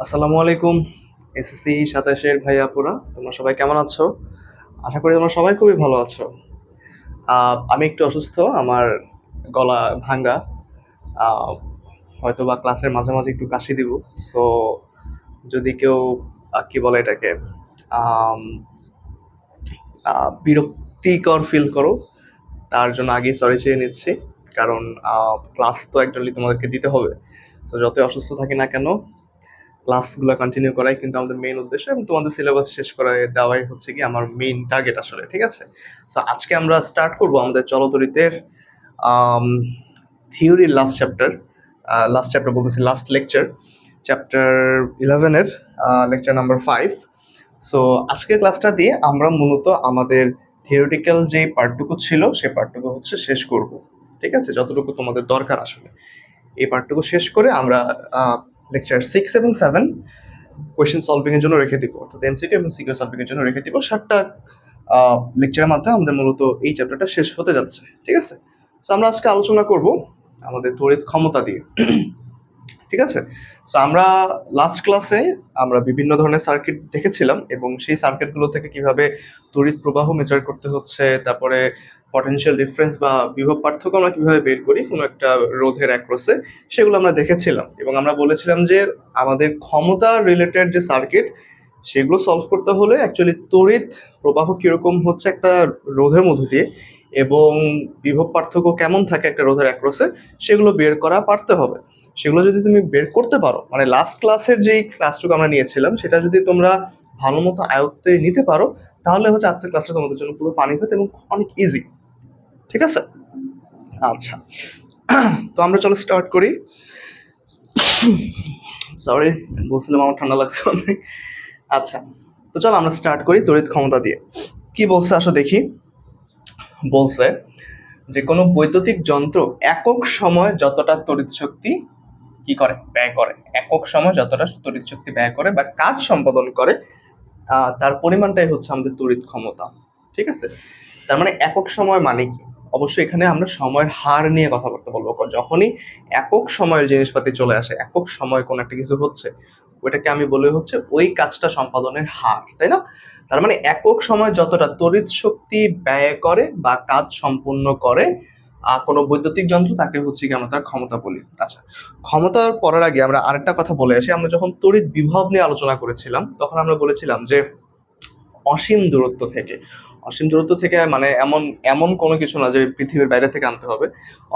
আসসালামু আলাইকুম। এসএসসি ২৭-এর ভাই আপুরা, তোমরা সবাই কেমন আছো? আশা করি তোমরা সবাই খুবই ভালো আছো। আমি একটু অসুস্থ, আমার গলা ভাঙ্গা। আহ, হয়তো বা ক্লাসের মাঝে মাঝে একটু কাশি দিব। সো যদি কেউ কি বলে এটাকে আম, বিরক্তিকর ফিল করো, তার জন্য আগেই সরি চেয়ে নিচ্ছি। কারণ ক্লাস তো একচুয়ালি তোমাদেরকে দিতে হবে। সো যতই অসুস্থ থাকি না কেন, ক্লাসগুলো কন্টিনিউ করাই কিন্তু আমাদের মেইন উদ্দেশ্য, এবং তোমাদের সিলেবাস শেষ করাই দেওয়াই হচ্ছে কি আমার মেইন টার্গেট আসলে। ঠিক আছে, সো আজকে আমরা স্টার্ট করব আমাদের চলতরিতের থিওরির লাস্ট চ্যাপ্টার বলতেছি লাস্ট লেকচার, চ্যাপ্টার 11-এর লেকচার নাম্বার 5। সো আজকের ক্লাসটা দিয়ে আমরা মূলত আমাদের থিওরিটিক্যাল যে পার্টটুকু ছিল সেই পার্টটুকু হচ্ছে শেষ করব। ঠিক আছে, যতটুকু তোমাদের দরকার আসলে এই পার্টটুকু শেষ করে আমরা লেকচার 6 এবং 7 কোয়েশ্চেন সলভিং এর জন্য রেখে দিব, অর্থাৎ এমসিকিউ এবং সিকিউ সলভিং এর জন্য রেখে দিব। 7টা লেকচারের মাধ্যমে আমাদের মূলত এই চ্যাপ্টারটা শেষ হতে যাচ্ছে। ঠিক আছে, তো আমরা আজকে আলোচনা করব আমাদের তড়িৎ ক্ষমতা দিয়ে। ঠিক আছে, সো আমরা লাস্ট ক্লাসে আমরা বিভিন্ন ধরনের সার্কিট দেখেছিলাম, এবং সেই সার্কিটগুলো থেকে কিভাবে তড়িৎ প্রবাহ মেজার করতে হচ্ছে, তারপরে পটেনশিয়াল ডিফারেন্স বা বিভব পার্থক্য আমরা কিভাবে বের করি কোনো একটা রোধের অ্যাক্রসে, সেগুলো আমরা দেখেছিলাম। এবং আমরা বলেছিলাম যে আমাদের ক্ষমতা রিলেটেড যে সার্কিট সেগুলো সলভ করতে হলে অ্যাকচুয়ালি তড়িৎ প্রবাহ কীরকম হচ্ছে একটা রোধের মধ্য দিয়ে, এবং বিভব পার্থক্য কেমন থাকে একটা রোধের অ্যাক্রসে, সেগুলো বের করা পারতে হবে। সেগুলো যদি তুমি বের করতে পারো, মানে লাস্ট ক্লাসের যেই ক্লাসটুকু আমরা নিয়েছিলাম সেটা যদি তোমরা ভালো মতো আয়ত্তে নিতে পারো, তাহলে হচ্ছে আজকের ক্লাসটা তোমাদের জন্য পুরো পানি ভাত এবং অনেক ইজি। ঠিক আছে, আচ্ছা। তো আমরা চলো স্টার্ট করি। সরি, বলছিলাম আমার ঠান্ডা লাগছে অনেক। আচ্ছা, তো চলো আমরা স্টার্ট করি তড়িৎ ক্ষমতা দিয়ে। কি বলছে আসো দেখি। বলছে যে কোনো বৈদ্যুতিক যন্ত্র একক সময় যতটা তড়িৎ শক্তি কি করে ব্যয় করে, একক সময় যতটা তড়িৎ শক্তি ব্যয় করে বা কাজ সম্পাদন করে, তার পরিমাণটাই হচ্ছে আমাদের তড়িৎ ক্ষমতা। ঠিক আছে, তার মানে একক সময় মানে কি? অবশ্যই এখানে আমরা সময়ের হার নিয়ে কথাবার্তা বলবো। যখনই একক সময়ের জিনিসপাতি চলে আসে, একক সময় কোন একটা কিছু হচ্ছে, ওইটাকে আমি বলে হচ্ছে ওই কাজটা সম্পাদনের হার, তাই না? তার মানে একক সময় যতটা তড়িৎ শক্তি ব্যয় করে বা কাজ সম্পূর্ণ করে কোনো বৈদ্যুতিক যন্ত্র, তাকে হচ্ছে কি আমরা তার ক্ষমতা বলি। আচ্ছা, ক্ষমতার পরের আগে আমরা আরেকটা কথা বলে আসি। আমরা যখন তড়িৎ বিভব নিয়ে আলোচনা করেছিলাম তখন আমরা বলেছিলাম যে অসীম দূরত্ব থেকে, অসীম দূরত্ব থেকে মানে এমন এমন কোনো কিছু না যে পৃথিবীর বাইরে থেকে আনতে হবে।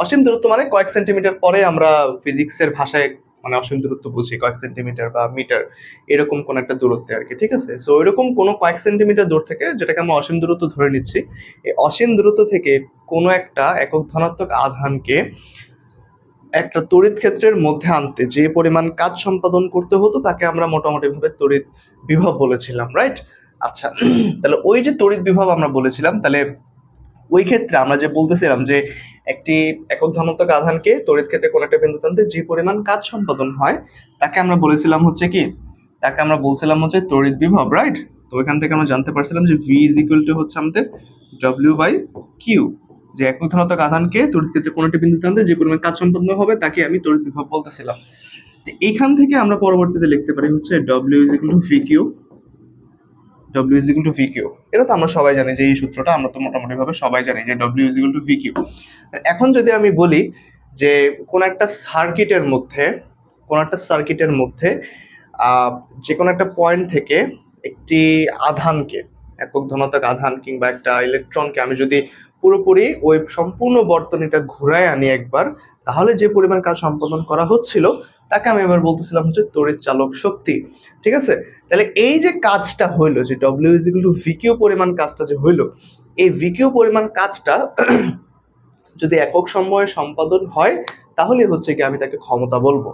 অসীম দূরত্ব মানে কয়েক সেন্টিমিটার পরে আমরা ফিজিক্সের ভাষায় মানে অসীম দূরত্ব বুঝি কয়েক সেন্টিমিটার বা মিটার, এরকম কোন একটা দূরত্বে আর কি। ঠিক আছে, সো এরকম কোনো কয়েক সেন্টিমিটার দূর থেকে, যেটাকে আমরা অসীম দূরত্ব ধরে নিচ্ছি, এই অসীম দূরত্ব থেকে কোনো একটা একক ধনাত্মক আধানকে একটা তড়িৎ ক্ষেত্রের মধ্যে আনতে যে পরিমাণ কাজ সম্পাদন করতে হতো তাকে আমরা মোটামুটিভাবে তড়িৎ বিভব বলেছিলাম, রাইট? আচ্ছা, তাহলে ওই যে তড়িৎ বিভব আমরা বলেছিলাম, তাহলে ওই ক্ষেত্রে আমরা যে বলতেছিলাম যে একটি একক ধনাত্মক আধানকে তড়িৎ ক্ষেত্রে কোনো একটা বিন্দুতে আনতে যে পরিমাণ কাজ সম্পাদন হয় তাকে আমরা বলেছিলাম হচ্ছে কি, তাকে আমরা বলছিলাম হচ্ছে তড়িৎ বিভব, রাইট? তো এখান থেকে আমরা জানতে পারছিলাম যে ভি ইজ ইকুয়াল টু হচ্ছে আমাদের ডব্লিউ বাই কিউ, যে একক ধনাত্মক আধানকে তড়িৎ ক্ষেত্রে কোনো একটা বিন্দুতে আনতে যে পরিমাণ কাজ সম্পাদন হবে তাকে আমি তড়িৎ বিভব বলতেছিলাম। তো এইখান থেকে আমরা পরবর্তীতে লিখতে পারি হচ্ছে W is equal to V Q, W is equal to V Q. এটা তো আমরা সবাই জানি যে এই সূত্রটা আমরা তো মোটামুটিভাবে সবাই জানি যে W is equal to V Q. এখন যদি আমি বলি যে কোন একটা সার্কিটের মধ্যে, কোন একটা সার্কিটের মধ্যে যে কোনো একটা পয়েন্ট থেকে একটি আধানকে, একক ধনাত্মক আধান কিংবা একটা ইলেকট্রনকে আমি যদি পুরোপুরি ওই সম্পূর্ণ বর্তনীটা ঘুরায় আনি একবার, তাহলে যে পরিমাণ কাজ সম্পাদন করা হচ্ছিল তাকে আমি এবার বলতেছিলাম হচ্ছে তড়িৎ চালক শক্তি। ঠিক আছে, তাহলে এই যে কাজটা হইলো, যে ডব্লিউ ইজ ইকুয়াল টু ভিকিউ পরিমাণ কাজটা যে হইলো, এই ভিকিউ পরিমাণ কাজটা যদি একক সময়ে সম্পাদন হয় তাহলে হচ্ছে কি আমি তাকে ক্ষমতা বলবো।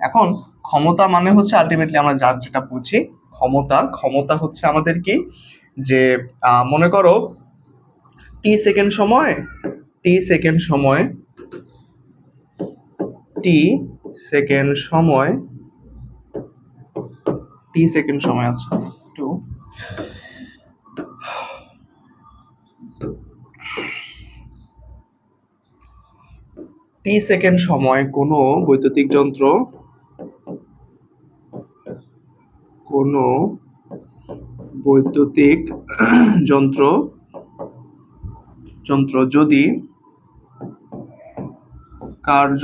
এখন ক্ষমতা মানে হচ্ছে আলটিমেটলি আমরা যার যেটা বুঝি, ক্ষমতা, ক্ষমতা হচ্ছে আমাদের কি, যে মনে করো টি সেকেন্ড সময়, টি সেকেন্ড সময়, টি সেকেন্ড সময়, টি সেকেন্ড সময় আছে টু, টি সেকেন্ড সময় কোনো বৈদ্যুতিক যন্ত্র যদি কার্য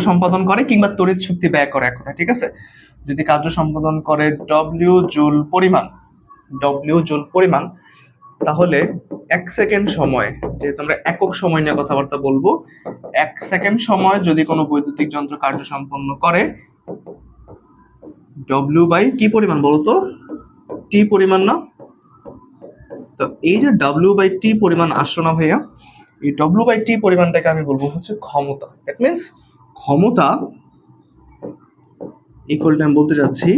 সম্পাদন করে কিংবা তড়িৎ শক্তি ব্যয় করে, এক কথা, ঠিক আছে? যদি কার্য সম্পাদন করে ডব্লিউ জুল পরিমাণ, তাহলে 1 সেকেন্ড সময়, যেহেতু আমরা একক সময় নিয়ে কথাবার্তা বলবো, 1 সেকেন্ড সময় যদি কোনো বৈদ্যুতিক যন্ত্র কার্য সম্পন্ন করে, ডব্লিউ বাই কি পরিমাণ বলতো? টি পরিমাণ না? তো এই যে ডব্লিউ বাই টি পরিমাণ আসছে না ভাইয়া, এই ডব্লিউ বাই টি পরিমাণটাকে আমি বলবো হচ্ছে ক্ষমতা। দ্যাট মিনস ক্ষমতা ইকুয়াল টু, আমি বলতে চাচ্ছি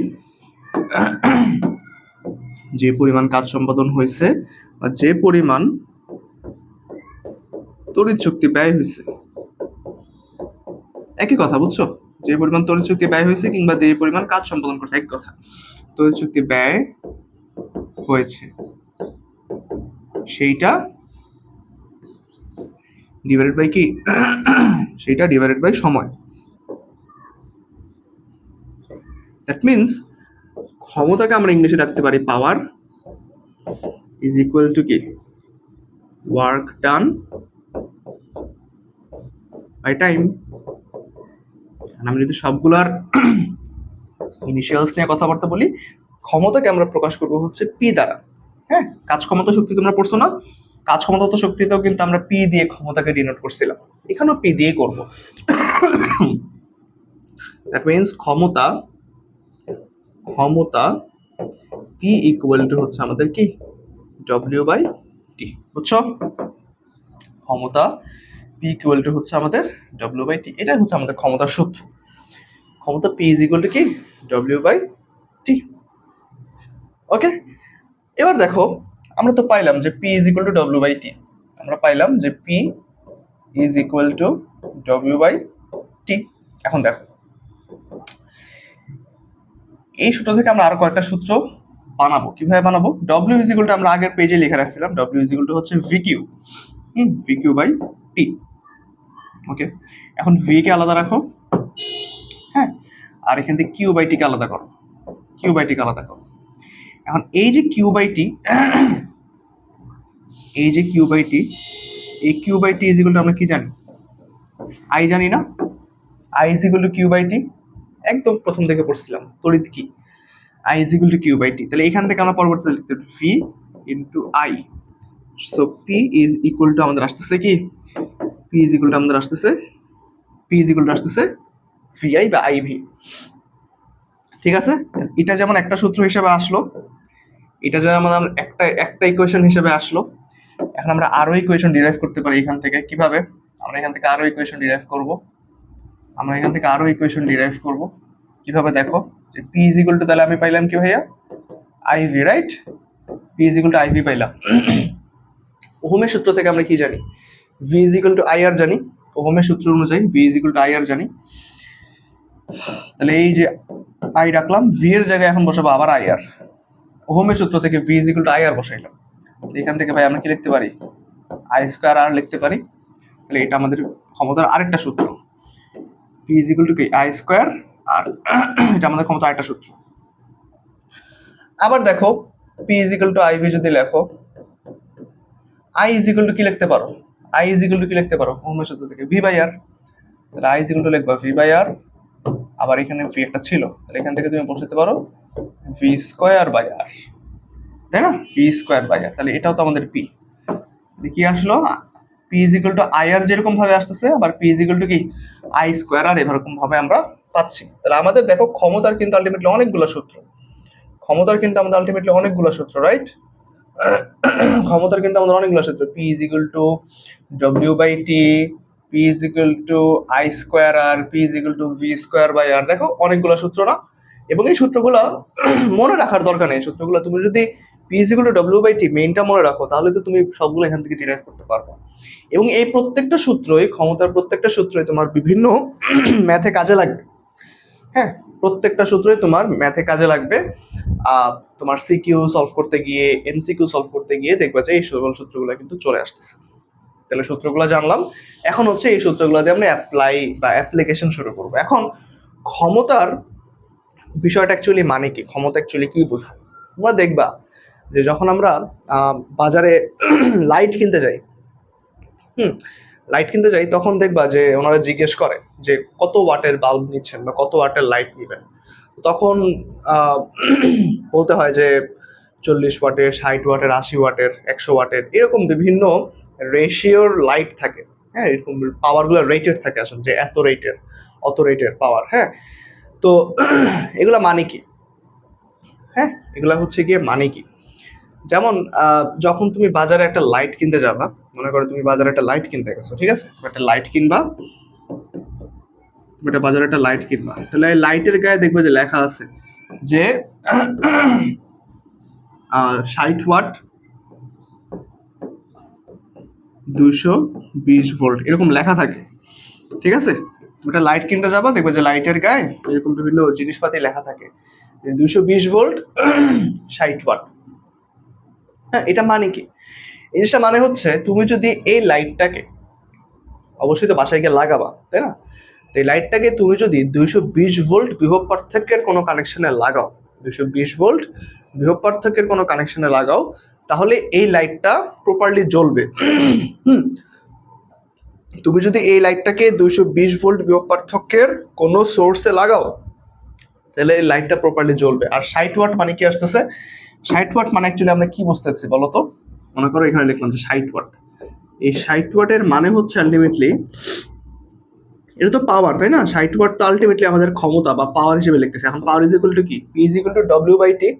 যে পরিমাণ কাজ সম্পাদন হয়েছে বা যে পরিমাণ তড়িৎ শক্তি ব্যয় হয়েছে, একই কথা, বুঝছো? যে পরিমাণ তড়িৎ শক্তি ব্যয় হয়েছে কিংবা যে পরিমাণ কাজ সম্পাদন করছে, এক কথা, তড়িৎ শক্তি ব্যয় হয়েছে সেইটা ডিভাইডেড বাই কি? সেইটা ডিভাইডেড বাই সময়। দ্যাট মিনস ক্ষমতাকে আমরা ইংলিশে রাখতে পারি পাওয়ার ইজ ইকুয়াল টু কি? Work done by time. আমি যদি সবগুলার ইনিশিয়ালস নিয়ে কথাবার্তা বলি, ক্ষমতাকে আমরা প্রকাশ করবো হচ্ছে পি দ্বারা। হ্যাঁ, কাজ ক্ষমতা শক্তি তোমরা পড়ছো না? কাজ ক্ষমতা শক্তিতেও কিন্তু আমরা পি দিয়ে ক্ষমতাকে ডিনোট করছিলাম, এখানেও পি দিয়ে করবো। দ্যাট মিনস ক্ষমতা পি ইকুয়াল টু হচ্ছে আমাদের কি? ডব্লিউ বাই টি, বুঝছো? ক্ষমতা পি ইকুয়াল টু হচ্ছে আমাদের ডব্লিউ বাই টি, এটাই হচ্ছে আমাদের ক্ষমতার সূত্র। ক্ষমতা পি ইজ ইকুয়াল টু কি? W by T. ওকে, এবার দেখো, আমরা তো পাইলাম যে P is equal to W by T, আমরা পাইলাম যে P is equal to W by T. এখন দেখো, এই সূত্র থেকে আমরা আরো কয়েকটা সূত্র বানাবো। কিভাবে বানাবো? ডব্লিউ ইজ ইকুয়াল টু আমরা আগের পেজে লিখে রাখছিলাম, ডব্লিউ ইজ ইকুয়াল টু হচ্ছে V Q, V Q by T. Okay, এখন ভি কে আলাদা রাখো, হ্যাঁ, আর এখান থেকে কিউ বাই টি কে আলাদা করো, এখন এই যে কিউ বাই টি, এই Q by T is equal to আমরা কি জানি? আই জানি না? I is equal to Q by T, একদম প্রথম থেকে পড়ছিলাম তড়িৎ কি, I is equal to Q by T. তাহলে এখান থেকে আমরা পরবর্তীতে লিখতে পারি V into I. So P is equal to আমাদের আসতেছে কি? পি ইজ ইকুয়াল টু আসতেছে ভি আই বা আই ভি। ঠিক আছে, এটা যেমন একটা সূত্র হিসেবে আসলো, এটা যেমন একটা ইকুয়েশন হিসেবে আসলো। এখন আমরা আরো ইকুয়েশন ডিরাইভ করতে পারি এখান থেকে। কিভাবে? আমরা এখান থেকে আরো ইকুয়েশন ডিরাইভ করব। কিভাবে দেখো, যে পি ইজ ইকুয়াল টু, তাহলে আমি পাইলাম কি ভাইয়া? I V, right? P is equal to I V পাইলাম। ওহমের সূত্র থেকে আমরা কি জানি? V is equal to I R জানি। ওহমের সূত্র অনুযায়ী V is equal to I R জানি। তাহলে এই যে আই রাখলাম, ভি এর জায়গায় এখন বসাবো আবার আই আর। ওহমের সূত্র থেকে V is equal to I R বসাইলাম। এখান থেকে ভাই আমরা কি লিখতে পারি? আই স্কোয়ার আর লিখতে পারি। তাহলে এটা আমাদের ক্ষমতার আরেকটা সূত্র, পি ইজ ইকুয়াল টু কি? আই স্কোয়ার আর, এটা আমাদের ক্ষমতা আরেকটা সূত্র। আবার দেখো, P is equal to I V যদি লেখো, আই ইজ ইকুয়াল টু কি লিখতে পারো? ওহমের সূত্র থেকে ভি বাই আর। তাহলে আই ইজ ইকুয়াল টু লিখবা ভি বাই আর, আবার এখানে ভি একটা ছিল, তাহলে এখান থেকে তুমি বসাতে পারো ভি স্কোয়ার বাই আর, তাই না? V square by R. তাহলে এটাও তো আমাদের পি। কি আসলো? P is equal to I R যেরকম ভাবে আসতেছে, আবার পি ইজ ইকুয়াল টু কি? আই স্কোয়ার আর, এরকম ভাবে আমরা পাচ্ছি। তাহলে আমাদের দেখো ক্ষমতার কিন্তু আলটিমেটলি অনেকগুলো সূত্র, রাইট? ক্ষমতার কিন্তু আমাদের অনেকগুলো সূত্র, P is equal to W by T, P is equal to I square R, P is equal to V square by R. দেখো অনেকগুলো সূত্র না? এবং এই সূত্রগুলো মনে রাখার দরকার নেই। সূত্রগুলো তুমি যদি P is equal to W by T মেইনটা মনে রাখো, তাহলে তো তুমি সবগুলো এখান থেকে ডিরাইভ করতে পারবে। এবং এই প্রত্যেকটা সূত্রই, ক্ষমতার প্রত্যেকটা সূত্রই তোমার বিভিন্ন ম্যাথে কাজে লাগবে। হ্যাঁ, প্রত্যেকটা সূত্রই তোমার ম্যাথে কাজে লাগবে। তোমার সিকিউ সলভ করতে গিয়ে, এমসিকিউ সলভ করতে গিয়ে দেখবা যে এই সকল সূত্রগুলো কিন্তু চলে আসতেছে। তাহলে সূত্রগুলো জানলাম, এখন হচ্ছে এই সূত্রগুলো দিয়ে আমরা অ্যাপ্লাই বা অ্যাপ্লিকেশন শুরু করবো। এখন ক্ষমতার বিষয়টা অ্যাকচুয়ালি মানে কি, ক্ষমতা অ্যাকচুয়ালি কি বোঝায়? তোমরা দেখবা যে যখন আমরা বাজারে লাইট কিনতে যাই, লাইট কিনতে যাই, তখন দেখবা যে ওনারা জিজ্ঞেস করে যে কত ওয়াটের বাল্ব নিচ্ছেন বা কত ওয়াটের লাইট নেবেন। তখন বলতে হয় যে 40 ওয়াটের, 60 ওয়াটের, 80 ওয়াটের, 100 ওয়াটের, এরকম বিভিন্ন রেশিওর লাইট থাকে। হ্যাঁ, এরকম পাওয়ারগুলো রেটেড থাকে আসলে, যে এত রেটের, অত রেটের পাওয়ার। হ্যাঁ, তো এগুলা মানে কি? হ্যাঁ, এগুলা হচ্ছে গিয়ে মানে কি, যেমন যখন তুমি বাজারে একটা লাইট কিনতে যাবা, মনে করো তুমি বাজারে একটা লাইট কিনতে গেছো, ঠিক আছে? তুমি একটা লাইট কিনবা, তুমি একটা বাজারে একটা লাইট কিনবা, তাহলে এই লাইটের গায়ে দেখবে যে লেখা আছে যে 60 ওয়াট, 220 ভোল্ট, এরকম লেখা থাকে, ঠিক আছে? তুমি একটা লাইট কিনতে যাবা, দেখবে যে লাইটের গায়ে এরকম বিভিন্ন জিনিসপাতি লেখা থাকে, 220 ভোল্ট, 60 ওয়াট। হ্যাঁ, এটা মানে কি? এই জিনিসটা মানে হচ্ছে তুমি যদি এই লাইটটাকে, অবশ্যই তো বাসায় গিয়ে লাগাবা, তাই না? তো এই লাইটটাকে তুমি যদি 220 ভোল্ট বিভব পার্থক্যের কোনো কানেকশনে লাগাও, 220 ভোল্ট বিভব পার্থক্যের কোনো কানেকশনে লাগাও, তাহলে এই লাইটটা প্রপারলি জ্বলবে। তুমি যদি এই লাইটটাকে 220 ভোল্ট বিভব পার্থক্যের কোনো সোর্সে লাগাও, তাহলে এই লাইটটা প্রপারলি জ্বলবে। আর 60 ওয়াট মানে কি আসতেছে? 60 ওয়াট মানে অ্যাকচুয়ালি আমরা কি বুঝতেছি বলো তো? মনে করো এখানে লিখলাম যে 60 ওয়াট। এই 60 ওয়াটের মানে হচ্ছে আলটিমেটলি, এটা তো পাওয়ার, তাই না? 60 ওয়াট তো আলটিমেটলি আমাদের ক্ষমতা বা পাওয়ার হিসেবে লিখতেছে। এখন পাওয়ার ইজ ইকুয়াল টু কি? P is equal to W by T.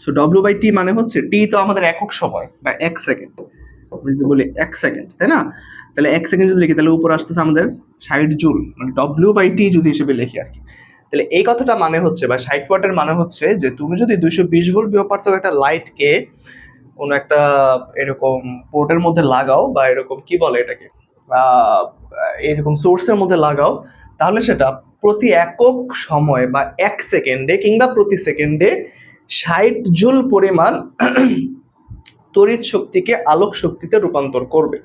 So W by T মানে হচ্ছে, টি তো আমাদের একক সময় বা 1 সেকেন্ড, যদি বলি 1 সেকেন্ড, তাই না? তাহলে 1 সেকেন্ড যদি লিখি, তাহলে উপরে আসতেছে আমাদের 60 জুল, মানে ডব্লিউ/টি যদি হিসেবে লিখি আর কি। তাহলে এই কথাটা মানে হচ্ছে, বা 60 ওয়াটের মানে হচ্ছে যে তুমি যদি 220 ভোল্ট বিভব পার্থক্যের একটা লাইটকে কোনো একটা এরকম পোর্টের মধ্যে লাগাও, বা এরকম কি বলে এটাকে, এরকম সোর্সের মধ্যে লাগাও, তাহলে সেটা প্রতি একক সময় বা 1 সেকেন্ডে কিংবা প্রতি সেকেন্ডে 60 জুল পরিমাণ তড়িৎ শক্তিকে আলোক শক্তিতে রূপান্তর করবে।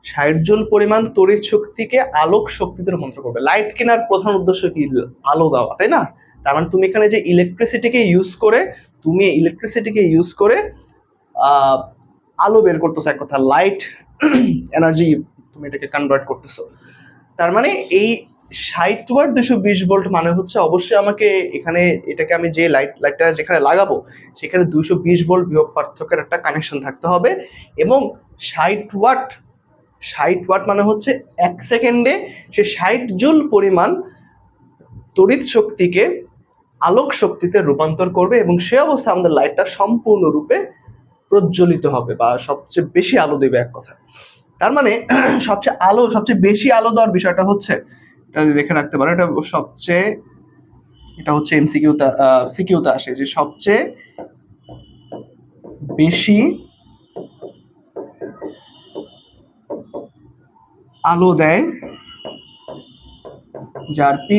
60 জুল পরিমাণ তড়িৎ শক্তিকে আলোক শক্তিতে রূপান্তর করবে। লাইট কেনার প্রধান উদ্দেশ্য কি? আলো দেওয়া, তাই না? তার মানে তুমি এখানে যে ইলেকট্রিসিটিকে ইউজ করে আলো বের করতেছো, এক কথা লাইট এনার্জি তুমি এটাকে কনভার্ট করতেছো। তার মানে এই 60 ওয়াট 220 ভোল্ট মানে হচ্ছে অবশ্যই আমাকে এখানে এটাকে আমি যে লাইটটা যেখানে লাগাবো সেখানে 220 ভোল্ট বিভব পার্থক্যের একটা কানেকশন থাকতে হবে। এবং 60 ওয়াট মানে হচ্ছে 1 সেকেন্ডে সে 60 জুল পরিমাণ তড়িৎ শক্তিকে আলোক শক্তিতে রূপান্তর করবে, এবং সে অবস্থায় আমাদের লাইটটা সম্পূর্ণরূপে প্রজ্বলিত হবে বা সবচেয়ে বেশি আলো দেবে, এক কথা। তার মানে সবচেয়ে বেশি আলো দেওয়ার বিষয়টা হচ্ছে, এটা দেখে রাখতে পারো, এটা হচ্ছে সিকিউতে আসে যে সবচেয়ে বেশি আলো দেয় যার পি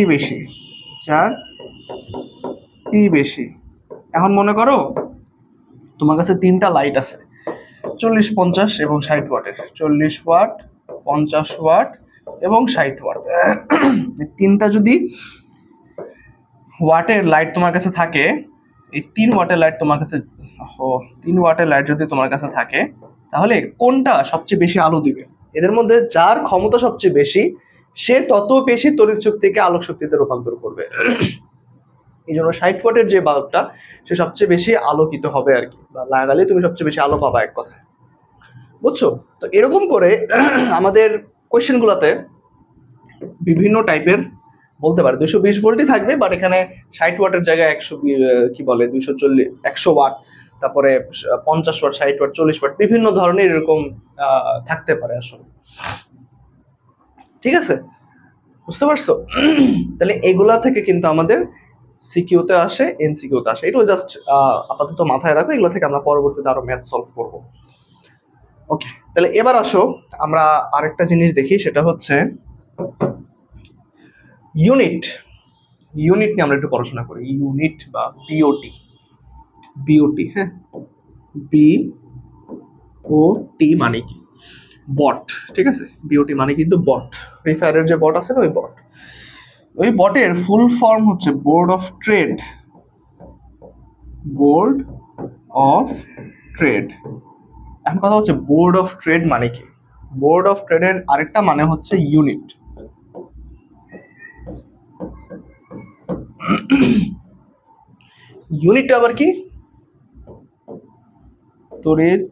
বেশি। এখন মনে করো তোমার কাছে 3টা লাইট আছে, 40, 50 এবং 60 ওয়াটের, 40 ওয়াট, 50 ওয়াট এবং 60 ওয়াট। তিনটা যদি ওয়াটের লাইট তোমার কাছে থাকে, এই 3 ওয়াটের লাইট তোমার কাছে, 3 ওয়াটের লাইট যদি তোমার কাছে থাকে, তাহলে কোনটা সবচেয়ে বেশি আলো দিবে? এদের মধ্যে যার ক্ষমতা সবচেয়ে বেশি সে তত বেশি তড়িৎ শক্তিকে আলোক শক্তিতে রূপান্তর করবে। এই জন্য 60 ওয়াটের যে বাল্বটা সে সবচেয়ে বেশি আলোকিত হবে আর কি, বা লাগালে তুমি সবচেয়ে বেশি আলো পাবা, এক কথায়। বুঝছো? তো এরকম করে আমাদের কোয়েশ্চেনগুলোতে বিভিন্ন টাইপের বলতে পারে 220 ভোল্টই থাকবে, বাট এখানে 60 ওয়াটের জায়গায় 100 ওয়াট, তারপরে 50 ওয়াট, 60 ওয়াট, 40 ওয়াট, বিভিন্ন ধরনের এরকম থাকতে পারে আসলে। ঠিক আছে, বুঝতে পারছো? তাহলে এগুলা থেকে কিন্তু আমাদের সিকিউতে আসে, এমসিকিউতে আসে। এগুলো জাস্ট আপাতত মাথায় রাখো, এগুলো থেকে আমরা পরবর্তীতে আরো ম্যাথ সলভ করব। ওকে, তাহলে এবার আসো আমরা আরেকটা জিনিস দেখি, সেটা হচ্ছে ইউনিট, ইউনিট নিয়ে আমরা একটু পড়াশোনা করি। ইউনিট বা বিওটি, বিওটি, হ্যাঁ, বিওটি মানে কি? বট, ঠিক আছে? বিওটি মানে কিন্তু বট, ফ্রি ফায়ারের যে বট আছে না, ওই বট। ওই বটের ফুল ফর্ম হচ্ছে board of trade, board of trade. এখন কথা হচ্ছে বোর্ড অফ ট্রেড মানে কি? বোর্ড অফ ট্রেডের আরেকটা মানে হচ্ছে ইউনিট। ইউনিট আবার কি? তড়িৎ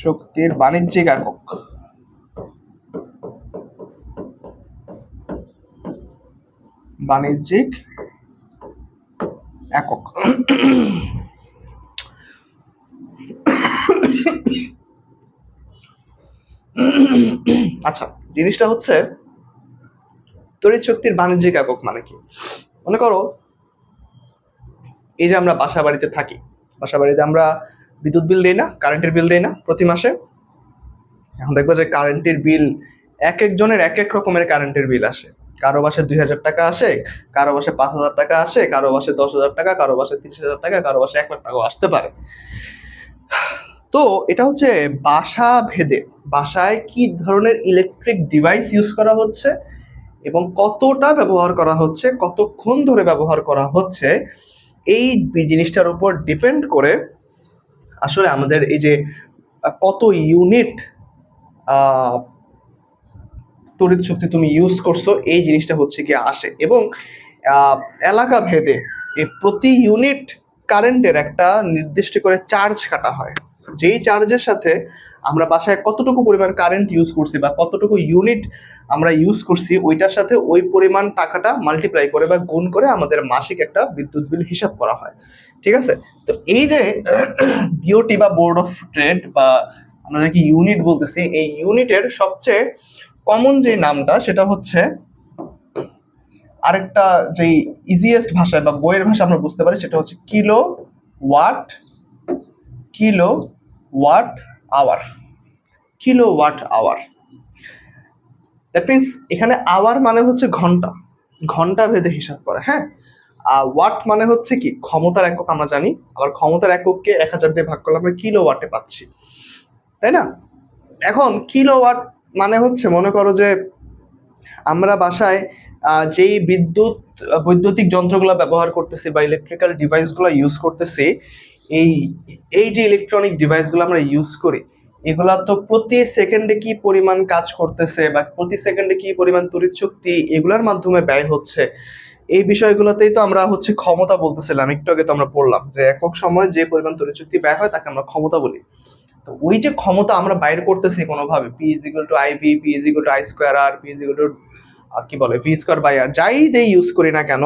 শক্তির বাণিজ্যিক একক। বাণিজ্যিক একক। আচ্ছা, জিনিসটা হচ্ছে তড়িৎ শক্তির বাণিজ্যিক একক মানে কি? মনে করো এই যে আমরা বাসা বাড়িতে থাকি, বাসা বাড়িতে আমরা বিদ্যুৎ বিল দেই না, কারেন্টের বিল দেই না প্রতি মাসে? এখন দেখবো যে কারেন্টের বিল এক একজনের এক এক রকমের কারেন্টের বিল আসে। কারো বাসে 2,000 টাকা আসে, কারো বাসে 5,000 টাকা আসে, কারো বাসে 10,000 টাকা, কারো বাসে 30,000 টাকা, কারো বাসে 1 লাখ টাকাও আসতে পারে। তো এটা হচ্ছে বাসা ভেদে, বাসায় কি ধরনের ইলেকট্রিক ডিভাইস ইউজ করা হচ্ছে এবং কতটা ব্যবহার করা হচ্ছে, কতক্ষণ ধরে ব্যবহার করা হচ্ছে, এই জিনিসটার উপর ডিপেন্ড করে আসলে আমাদের এই যে কত ইউনিট তড়িৎ শক্তি তুমি ইউজ করছো, এই জিনিসটা হচ্ছে কি আসে। এবং এলাকা ভেদে এই প্রতি ইউনিট কারেন্টের একটা নির্দিষ্ট করে চার্জ কাটা হয়। যেই চার্জের সাথে আমরা বাসায় কতটুকু পরিমাণ কারেন্ট ইউজ করছি বা কতটুকু ইউনিট আমরা ইউজ করছি, ওইটার সাথে ওই পরিমাণ টাকাটা মাল্টিপ্লাই করে বা গুণ করে আমাদের মাসিক একটা বিদ্যুৎ বিল হিসাব করা হয়, ঠিক আছে? তো এই যে বিওটি বা বোর্ড অফ ট্রেড বা আমরা নাকি ইউনিট বলতেছি, এই ইউনিটের সবচেয়ে কমন যে নামটা সেটা হচ্ছে, আরেকটা যেই ইজিয়েস্ট ভাষায় বা বইয়ের ভাষা আমরা বুঝতে পারি, সেটা হচ্ছে kilo watt, kilo watt hour, kilo watt hour. That means এখানে আওয়ার মানে হচ্ছে ঘন্টা, ঘন্টা ভেদে হিসাব করে, হ্যাঁ। আর ওয়াট মানে হচ্ছে কি ক্ষমতার একক, আমরা জানি। আবার ক্ষমতার এককে 1,000 দিয়ে ভাগ করলে আমরা কিলো ওয়াটে পাচ্ছি, তাই না? এখন কিলো ওয়াট মানে হচ্ছে, মনে করো যে আমরা বাসায় যেই বৈদ্যুতিক যন্ত্রগুলো ব্যবহার করতেছি বা ইলেকট্রিক্যাল ডিভাইসগুলো ইউজ করতেছি, এই এই যে ইলেকট্রনিক ডিভাইসগুলো আমরা ইউজ করি, এগুলা তো প্রতি সেকেন্ডে কি পরিমাণ কাজ করতেছে বা প্রতি সেকেন্ডে কি পরিমাণ তড়িৎ শক্তি এগুলোর মাধ্যমে ব্যয় হচ্ছে, এই বিষয়গুলোতেই তো আমরা হচ্ছে ক্ষমতা বলতেছিলাম। একটু আগে তো আমরা পড়লাম যে একক সময় যে পরিমাণ তড়িৎ শক্তি ব্যয় হয় তাকে আমরা ক্ষমতা বলি। তো ওই যে ক্ষমতা আমরা বাইর করতেছি কোনোভাবে, P is equal to I V, P is equal to I square R, P is equal to কি বলে ভি স্কোয়ার বাই আর, যাই দিয়ে ইউজ করি না কেন,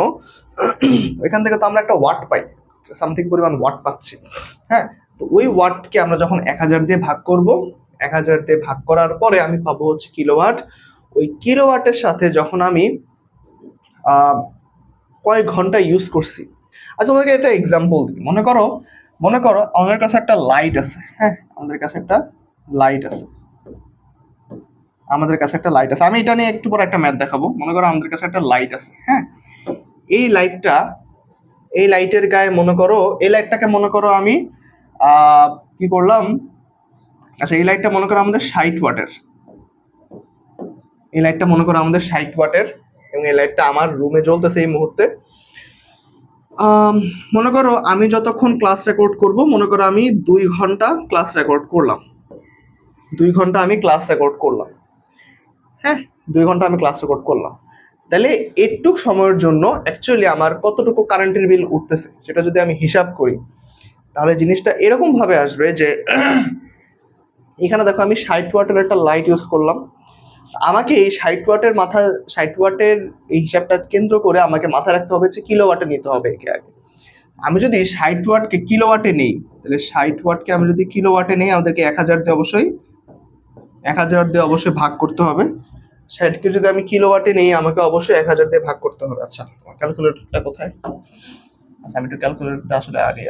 ওইখান থেকে তো আমরা একটা ওয়াট পাই, সামথিং পরিমাণ ওয়াট পাচ্ছি, হ্যাঁ। তো ওই ওয়াটকে আমরা যখন 1,000 দিয়ে ভাগ করব, 1,000 দিয়ে ভাগ করার পরে আমি পাবো হচ্ছে কিলোওয়াট। ওই কিলোওয়াটের সাথে যখন আমি কয়েক ঘন্টা ইউজ করছি। আচ্ছা, তোমাকে একটা এক্সাম্পল দিই। মনে করো আমাদের কাছে একটা লাইট আছে, হ্যাঁ, আমাদের কাছে একটা লাইট আছে, আমাদের কাছে একটা লাইট আছে। আমি এটা নিয়ে একটু পরে একটা ম্যাথ দেখাবো। মনে করো আমাদের কাছে একটা লাইট আছে, হ্যাঁ। এই লাইটটা, এই লাইটের গায়ে মনে করো, এই লাইটটাকে মনে করো আমি কি করলাম, আচ্ছা এই লাইটটা মনে করো আমাদের 60 ওয়াটের, এই লাইটটা মনে করো আমাদের 60 ওয়াটের, এবং এই লাইটটা আমার রুমে জ্বলতেছে এই মুহূর্তে। মনে করো আমি যতক্ষণ ক্লাস রেকর্ড করব, মনে করো আমি 2 ঘন্টা ক্লাস রেকর্ড করলাম, 2 ঘন্টা আমি ক্লাস রেকর্ড করলাম, হ্যাঁ, 2 ঘন্টা আমি ক্লাস রেকর্ড করলাম। তাহলে একটুক সময়ের জন্য অ্যাকচুয়ালি আমার কতটুকু কারেন্টের বিল উঠতেছে সেটা যদি আমি হিসাব করি, তাহলে জিনিসটা এরকম ভাবে আসবে যে এখানে দেখো আমি 60 ওয়াটের একটা লাইট ইউজ করলাম। আমাকে এই 60 ওয়াটের এই হিসাবটা কেন্দ্র করে আমাকে মাথায় রাখতে হবে যে কিলোওয়াটে নিতে হবে একে আগে। আমি যদি 60 ওয়াটকে কিলোওয়াটে নেই, তাহলে 60 ওয়াটকে আমি যদি কিলোওয়াটে নেই, আমাদেরকে 1,000 দিয়ে অবশ্যই ভাগ করতে হবে। 60কে যদি আমি কিলোওয়াটে নেই, আমাকে অবশ্যই 1,000 দিয়ে ভাগ করতে হবে। আচ্ছা, আমার ক্যালকুলেটরটা কোথায়? আচ্ছা, আমি একটু ক্যালকুলেটরটা আসলে আগে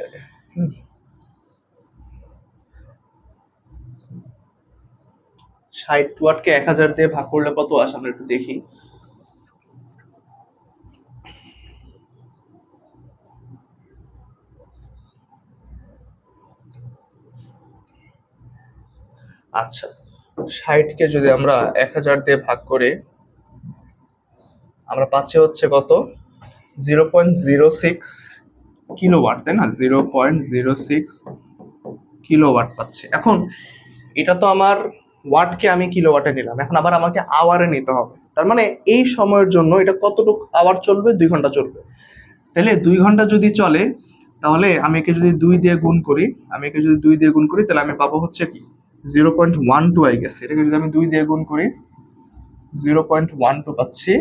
60 ওয়াটকে 1000 দিয়ে ভাগ করলে কত আসে আমরা একটু দেখি। আচ্ছা, 60কে যদি আমরা 1000 দিয়ে ভাগ করে আমরা পাচ্ছি হচ্ছে কত, 0.06 কিলোওয়াট, তাই না? 0.06 কিলোওয়াট পাচ্ছি। এখন এটা তো আমার ওয়াটকে আমি কিলোওয়াটে নিলাম, এখন আবার আমাকে আওয়ারে নিতে হবে। তার মানে এই সময়ের জন্য এটা কতটুকু আওয়ার চলবে, 2 ঘন্টা চলবে। তাহলে 2 ঘন্টা যদি চলে, তাহলে আমি একে যদি 2 দিয়ে গুণ করি, তাহলে আমি পাবো হচ্ছে কি 0.12 আই গেছে। এটাকে যদি আমি 2 দিয়ে গুণ করি 0.12 পাচ্ছি,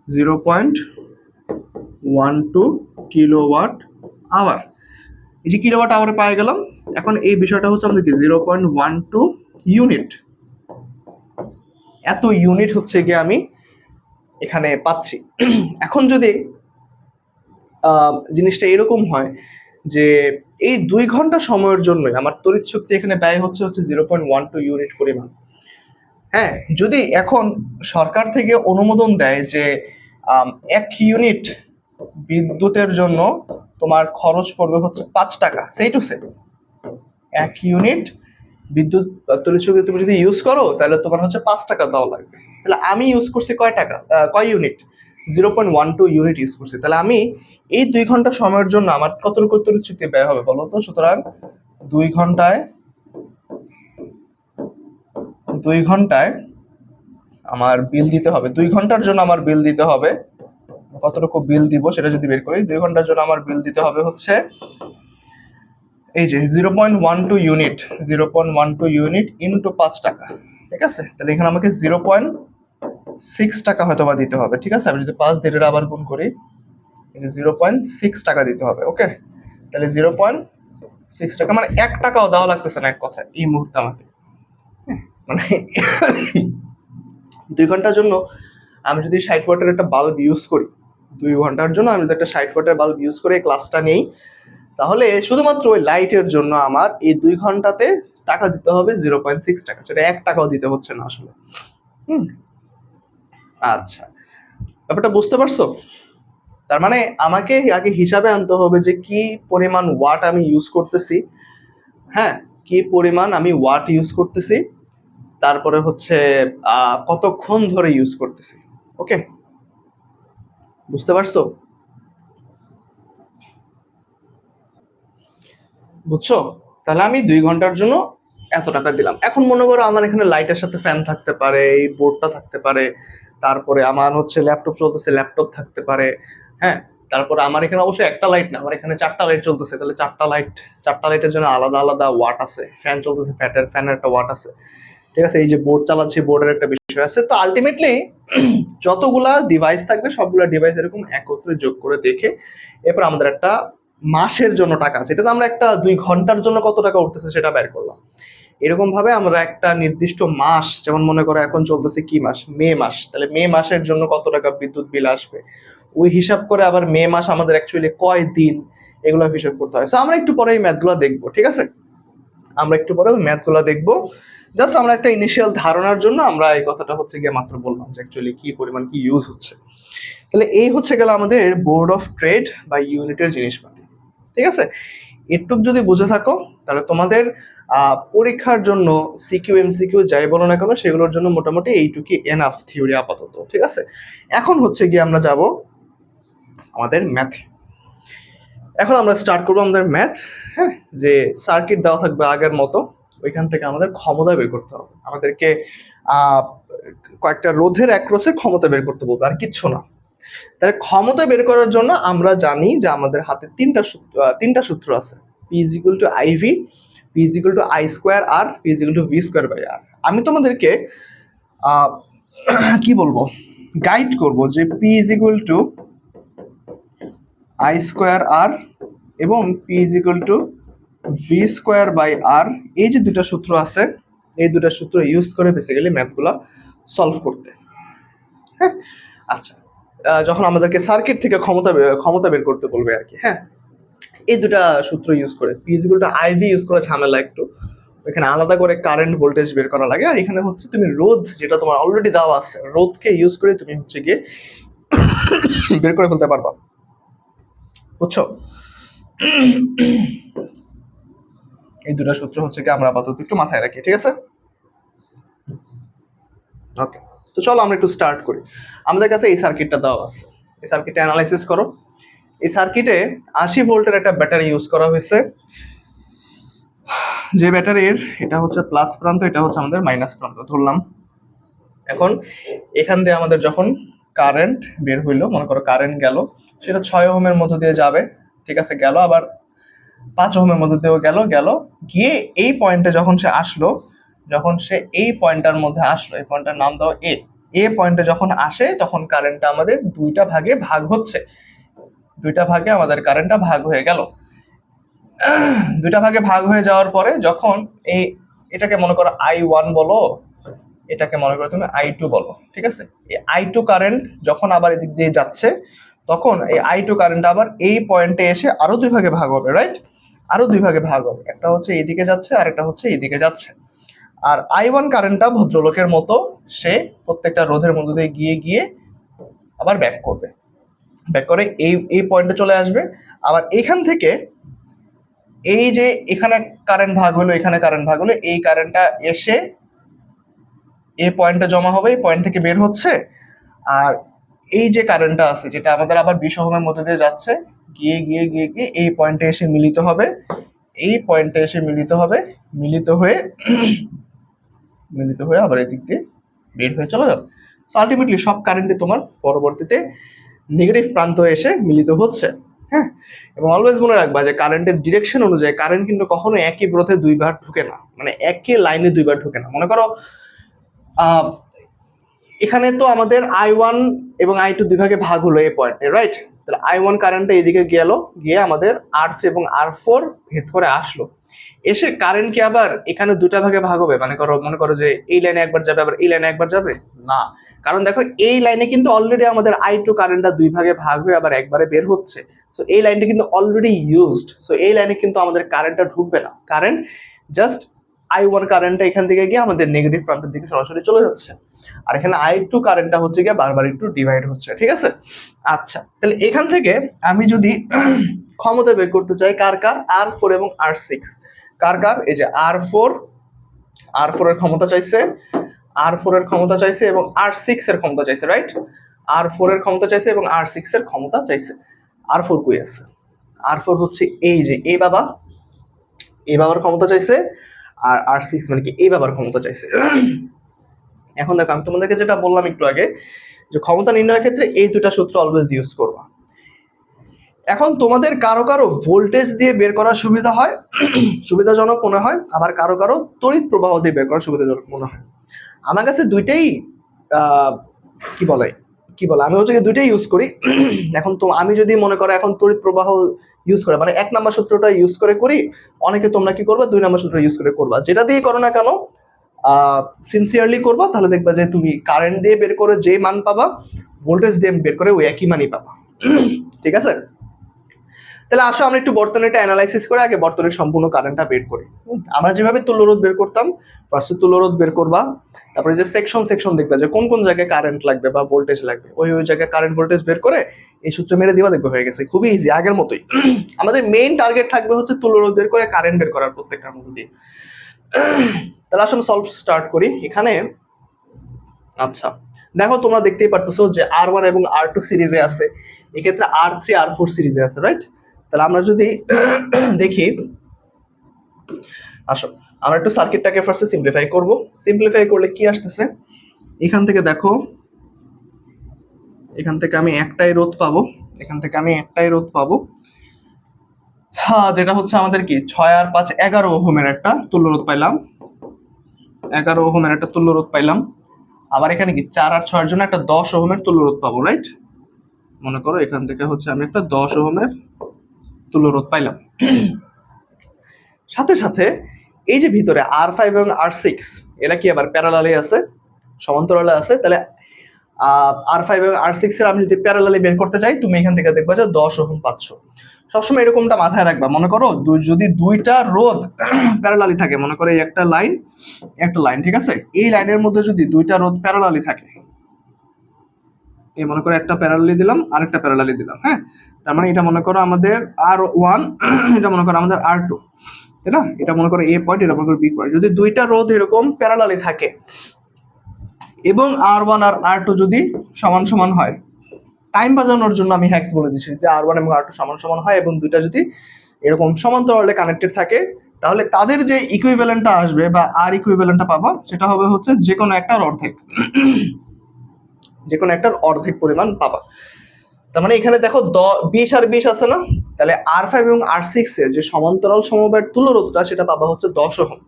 0.12 কিলোওয়াট আওয়ার। এই যে কিলোওয়াট আওয়ারে পাই গেলাম। এখন এই বিষয়টা হচ্ছে আমাদের কি 0.12 ইউনিট, এত ইউনিট হচ্ছে গিয়ে আমি এখানে পাচ্ছি। এখন যদি জিনিসটা এরকম হয় যে এই 2 ঘন্টা সময়ের জন্য আমার তড়িৎ শক্তি এখানে ব্যয় হচ্ছে 0.12 ইউনিট পরিমাণ। হ্যাঁ, যদি এখন সরকার থেকে অনুমোদন দেয় যে 1 ইউনিট বিদ্যুতের জন্য তোমার খরচ পড়বে হচ্ছে 5 টাকা, সেই টু সে 1 ইউনিট বিদ্যুৎ তড়িৎ শক্তি তুমি যদি ইউজ করো তাহলে তোমার হচ্ছে 5 টাকা দেওয়া লাগবে। তাহলে আমি ইউজ করছি কয় ইউনিট, 0.12 ইউনিট ইউজ করছি। তাহলে আমি এই 2 ঘন্টা সময়ের জন্য আমার কতটুকু তড়িৎ শক্তি ব্যয় হবে বলো তো? সুতরাং 2 ঘন্টায় আমার বিল দিতে হবে, 2 ঘন্টার জন্য আমার বিল দিতে হবে, কতটুকু বিল দিব সেটা যদি বের করি, 2 ঘন্টার জন্য আমার বিল দিতে হবে হচ্ছে এই যে 0.12 ইউনিট ইন্টু 5 টাকা, ঠিক আছে? তাহলে এখানে আমাকে 0.6 টাকা হয়তো বা দিতে হবে, ঠিক আছে? আমি যদি 5 দিয়ে এটা আবার গুণ করি, এই যে 0.6 টাকা দিতে হবে। ওকে, তাহলে 0.6 টাকা মানে 1 টাকাও দেওয়া লাগতেছে না এক কথায় এই মুহূর্তে আমাকে। মানে 2 ঘন্টার জন্য আমি যদি 60 ওয়াটের একটা বাল্ব ইউজ করি, 2 ঘন্টার জন্য আমি যদি একটা 60 ওয়াটের বাল্ব ইউজ করে ক্লাসটা নেই, তাহলে শুধুমাত্র ওই লাইটের জন্য আমার এই 2 ঘন্টাতে টাকা দিতে হবে 0.6 টাকা, সেটা 1 টাকাও দিতে হচ্ছে না আসলে। আচ্ছা, ব্যাপারটা বুঝতে পারছো? তার মানে আমাকে আগে হিসাবে আনতে হবে যে কি পরিমাণ ওয়াট আমি ইউজ করতেছি, হ্যাঁ, কি পরিমাণ আমি ওয়াট ইউজ করতেছি, তারপরে হচ্ছে কতক্ষণ ধরে ইউজ করতেছি। ওকে, বুঝতে পারছো? বুঝছো? তাহলে আমি 2 ঘন্টার জন্য এত টাকা দিলাম। এখন মনে করো আমার এখানে লাইটের সাথে ফ্যান থাকতে পারে, এই বোর্ডটা থাকতে পারে, তারপরে আমার হচ্ছে ল্যাপটপ চলতেছে, ল্যাপটপ থাকতে পারে, হ্যাঁ, তারপরে আমার এখানে অবশ্যই একটা লাইট না, আমার এখানে 4টা লাইট চলতেছে, তাহলে 4টা লাইটের জন্য আলাদা আলাদা ওয়াট আছে, ফ্যান চলতেছে, ফ্যানের একটা ওয়াট আছে, ঠিক আছে? এই যে বোর্ড চালাচ্ছি, বোর্ডের একটা বিষয় আছে। তো আলটিমেটলি যতগুলা ডিভাইস থাকবে সবগুলা ডিভাইস এরকম একত্রে যোগ করে দেখে এরপর আমাদের একটা মাসের জন্য টাকা আছে, এটা তো আমরা একটা 2 ঘন্টার জন্য কত টাকা উঠতেছে সেটা বের করলাম। এরকম ভাবে আমরা একটা নির্দিষ্ট মাস, যেমন মনে করো এখন চলতেছে কি মাস, মে মাস, তাহলে মে মাসের জন্য কত টাকা বিদ্যুৎ বিল আসবে ওই হিসাব করে আবার মে মাস আমাদের অ্যাকচুয়ালি কয় দিন এগুলো হিসাব করতে হয়। সো আমরা একটু পরে এই ম্যাথগুলো দেখবো, ঠিক আছে? আমরা একটু পরে ওই ম্যাথগুলো দেখবো। জাস্ট আমরা একটা ইনিশিয়াল ধারণার জন্য আমরা এই কথাটা হচ্ছে গিয়ে মাত্র বললাম যে অ্যাকচুয়ালি কি পরিমাণ কি ইউজ হচ্ছে। তাহলে এই হচ্ছে গেল আমাদের বোর্ড অফ ট্রেড বা ইউনিটের জিনিসপাতি, ঠিক আছে? এটুক যদি বুঝে থাকো তাহলে তোমাদের পরীক্ষার জন্য সিকিউ এমসিকিউ যাই বলো না কেন সেগুলোর জন্য মোটামুটি এইটুকুই এনাফ থিওরি আপাতত, ঠিক আছে? এখন হচ্ছে গিয়ে আমরা যাব আমাদের ম্যাথে। এখন আমরা স্টার্ট করবো আমাদের ম্যাথ। হ্যাঁ, যে সার্কিট দেওয়া থাকবে আগের মতো, ওইখান থেকে আমাদের ক্ষমতা বের করতে হবে। আমাদেরকে কয়েকটা রোধের অ্যাক্রসে ক্ষমতা বের করতে বলবে, আর কিচ্ছু না। তাহলে ক্ষমতা বের করার জন্য আমরা জানি যে আমাদের হাতে তিনটা সূত্র আছে, P is equal to I V, P is equal to I square R, P is equal to V square by R. আমি তোমাদেরকে কি বলবো, গাইড করব যে P is equal to I square R এবং P is equal to V square by R, এই যে দুটা সূত্র আছে এই দুটা সূত্র ইউজ করে বেসিক্যালি ম্যাথগুলো সলভ করতে। হ্যাঁ, আচ্ছা, যখন আমাদেরকে সার্কিট থেকে ক্ষমতা বের করতে বলবে আর কি, হ্যাঁ, এই দুটা সূত্র ইউজ করে P is equal to I V use করে ঝামেলা একটু, এখানে আলাদা করে কারেন্ট ভোল্টেজ বের করা লাগে। আর এখানে হচ্ছে তুমি রোধ যেটা তোমার অলরেডি দেওয়া আছে, রোধকে ইউজ করে তুমি হচ্ছে গিয়ে বের করে ফেলতে পারবা, বুঝছো? এই দুটা সূত্র হচ্ছে কি আমরা আপাতত একটু মাথায় রাখি, ঠিক আছে? ওকে, তো চলো আমরা একটু স্টার্ট করি। আমাদের কাছে এই সার্কিটটা দেওয়া আছে, এই সার্কিটটা অ্যানালাইসিস করো। এই সার্কিটে 80 ভোল্টের একটা ব্যাটারি ইউজ করা হয়েছে, যে ব্যাটারির এটা হচ্ছে প্লাস প্রান্ত, এটা হচ্ছে আমাদের মাইনাস প্রান্ত ধরলাম। এখন এখান দিয়ে আমাদের যখন কারেন্ট বের হইলো, মনে করো কারেন্ট গেল, সেটা 6 ওহমের মধ্য দিয়ে যাবে, ঠিক আছে, গেল। আবার 5 ওহমের মধ্য দিয়েও গেল, গিয়ে এই পয়েন্টে যখন সে আসলো, যখন সে এই পয়েন্টটার মধ্যে আসলো, এই পয়েন্টটার নাম দাও এ পয়েন্টে যখন আসে, তখন কারেন্টটা আমাদের দুইটা ভাগে ভাগ হচ্ছে, দুইটা ভাগে আমাদের কারেন্টটা ভাগ হয়ে গেল। দুইটা ভাগে ভাগ হয়ে যাওয়ার পরে যখন এটাকে মনে করো I1 বলো, এটাকে মনে করো তুমি I2 বলো, ঠিক আছে। এই I2 কারেন্ট যখন আবার এদিক দিয়ে যাচ্ছে, তখন এই I2 কারেন্ট আবার এই পয়েন্টে এসে আরো দুই ভাগে ভাগ হবে, রাইট? আরো দুই ভাগে ভাগ হবে, একটা হচ্ছে এইদিকে যাচ্ছে আর একটা হচ্ছে এইদিকে যাচ্ছে। আর I1 কারেন্টটা ভদ্রলোকের মতো সে প্রত্যেকটা রোধের মধ্যে দিয়ে গিয়ে গিয়ে আবার ব্যাক করবে, ব্যাক করে এই পয়েন্টে চলে আসবে। আবার এখান থেকে এই যে এখানে কারেন্ট ভাগ হলো, এখানে কারেন্ট ভাগ হলো, এই কারেন্টটা এসে এই পয়েন্টে জমা হবে, এই পয়েন্ট থেকে বের হচ্ছে। আর এই যে কারেন্টটা আছে, যেটা আমাদের আবার 20 ওহমের মধ্যে দিয়ে যাচ্ছে, গিয়ে গিয়ে গিয়ে গিয়ে এই পয়েন্টে এসে মিলিত হবে, এই পয়েন্টে এসে মিলিত হবে, মিলিত হয়ে আবার এই দিক দিয়ে বের হয়ে চলে যাবে। সো আলটিমেটলি সব কারেন্টে তোমার পরবর্তীতে নেগেটিভ প্রান্ত এসে মিলিত হচ্ছে, হ্যাঁ। এবং অলওয়েজ মনে রাখবা যে কারেন্টের ডিরেকশন অনুযায়ী কারেন্ট কিন্তু কখনো একই ব্রথে দুইবার ঢুকে না, মানে একই লাইনে দুইবার ঢুকে না। মনে করো এখানে তো আমাদের I1 এবং I2 দুই ভাগে ভাগ হলো এই পয়েন্টে, রাইট? তাহলে I1 কারেন্টটা এইদিকে গেল, গিয়ে আমাদের R3 এবং R4 ভেদ করে আসলো, এসে কারেন্ট কি আবার এখানে দুটা ভাগে ভাগ হবে? মনে করো যে এই লাইনে একবার যাবে আবার এই লাইনে একবার যাবে না, কারণ দেখো এই লাইনে কিন্তু অলরেডি আমাদের I2 কারেন্টটা দুই ভাগে ভাগ হয়ে আবার একবারে বের হচ্ছে। সো এই লাইনটা কিন্তু অলরেডি ইউজড, সো এই লাইনে কিন্তু আমাদের কারেন্টটা ঢুকবে না, কারেন্ট জাস্ট I1 কারেন্টটা এখান থেকে গিয়ে আমাদের নেগেটিভ প্রান্তের দিকে সরাসরি চলে যাচ্ছে। আর এখানে I2 কারেন্টটা হচ্ছে গিয়ে বারবার একটু ডিভাইড হচ্ছে, ঠিক আছে? আচ্ছা, তাহলে এখান থেকে আমি যদি ক্ষমতা বের করতে চাই কার R4 এবং R6, কার এই যে R4 এর ক্ষমতা চাইছে, R4 এর ক্ষমতা চাইছে এবং R6 এর ক্ষমতা চাইছে, রাইট? R4 এর ক্ষমতা চাইছে এবং R6 এর ক্ষমতা চাইছে। R4 কই আছে? R4 হচ্ছে এই যে এই বাবার ক্ষমতা চাইছে, আর R6 মানে কি এই বাবার ক্ষমতা চাইছে। এখন দেখো আমি তোমাদেরকে যেটা বললাম একটু আগে, যে ক্ষমতা নির্ণয়ের ক্ষেত্রে এই দুটা সূত্র অলওয়েজ ইউজ করবা। এখন তোমাদের কারো কারো ভোল্টেজ দিয়ে বের করা সুবিধা হয়, সুবিধাজনক মনে হয়, আবার কারো কারো তড়িৎ প্রবাহ দিয়ে বের করা সুবিধাজনক মনে হয়। আমার কাছে দুইটাই কি বলে আমি হচ্ছে দুইটাই ইউজ করি। এখন তো আমি যদি মনে করো এখন তড়িৎ প্রবাহ ইউজ করে, মানে 1 নম্বর সূত্রটা ইউজ করে করি, অনেকে তোমরা কি করবা 2 নম্বর সূত্র ইউজ করে করবা, যেটা দিয়ে করো না কেন সিনসিয়ারলি করবা, তাহলে দেখবা যে তুমি কারেন্ট দিয়ে বের করে যে মান পাবা, ভোল্টেজ দিয়ে বের করে ওই একই মানই পাবা, ঠিক আছে? তাহলে আসো আমরা একটু বর্তনীটা অ্যানালাইসিস করে আগে বর্তনীর সম্পূর্ণ কারেন্টটা বের করি। আমরা যেভাবে তুল্যরোধ বের করতাম, ফার্স্টে তুল্যরোধ বের করবা, তারপরে যে সেকশন দেখবা যে কোন কোন জায়গায় কারেন্ট লাগবে বা ভোল্টেজ লাগবে, ওই জায়গায় কারেন্ট ভোল্টেজ বের করে এই সূত্র মেরে দিবা, দেখবে হয়ে গেছে। খুবই ইজি, আগের মতোই। আমাদের মেইন টার্গেট থাকবে হচ্ছে তুল্যরোধ বের করে কারেন্ট বের করার প্রত্যেকটার মধ্যে দিয়ে। তাহলে আসলে সলভ স্টার্ট করি এখানে। আচ্ছা, দেখো তোমরা দেখতেই পারতেছো যে R1 এবং R2 সিরিজে আছে, এক্ষেত্রে R3 R4 সিরিজে আছে, রাইট? তাহলে আমরা যদি দেখি, আসো আমরা একটু সার্কিটটাকে ফার্স্টে সিম্পলিফাই করব। সিম্পলিফাই করলে কি আসতেছে, এখান থেকে দেখো, এখান থেকে আমি একটাই রোধ পাবো, হ্যাঁ, যেটা হচ্ছে আমাদের কি 6 আর 5 11 ওহমের একটা তুল্য রোধ পাইলাম, 11 ওহমের একটা তুল্য রোধ পাইলাম। আবার এখানে কি 4 আর 6 এর জন্য একটা 10 ওহমের তুল্য রোধ পাবো, রাইট? মনে করো এখান থেকে হচ্ছে আমি একটা 10 ওহমের তুল্য রোধ পাইলাম। সাথে সাথে এই যে ভিতরে R5 এবং R6 এরা কি আবার প্যারালালে আছে, সমান্তরালে আছে। তাহলে R5 এবং R6 এর আমি যদি প্যারালালি বের করতে চাই, তুমি এখান থেকে দেখবা যে 10 ওহম পাচ্ছ। সবসময় এরকমটা মাথায় রাখবা। মনে করো যদি দুইটা রোধ প্যারালালি থাকে, মনে করো এই একটা লাইন একটা লাইন, ঠিক আছে, এই লাইনের মধ্যে যদি দুইটা রোধ প্যারালালি থাকে, এই মনে করো একটা প্যারালালি দিলাম আরেকটা প্যারালালি দিলাম, হ্যাঁ, তার মানে এটা মনে করো আমাদের R1, এটা মনে করো আমাদের R2, তাই না, এটা মনে করো A পয়েন্ট, এটা মনে করো B পয়েন্ট। যদি দুইটা রোধ এরকম প্যারালালি থাকে এবং R1 আর R2 যদি সমান সমান হয়, টাইম বাঁচানোর জন্য আমি হ্যাক্স বলে দিচ্ছি, যে R1 এবং R2 সমান সমান হয় এবং দুইটা যদি এরকম সমান্তরালে কানেক্টেড থাকে, তাহলে তাদের যে ইকুইভ্যালেন্টটা আসবে বা আর ইকুইভ্যালেন্টটা পাবা, সেটা হবে হচ্ছে যে কোনো একটার অর্ধেক, যে কোনো একটার অর্ধেক পরিমাণ পাবা। তার মানে এখানে দেখো 20 আর 20 আছে না, তাহলে R5 এবং R6 এর যে সমান্তরাল সমবায়ের তুল্যরোধটা সেটা পাবা হচ্ছে 10 ওহম।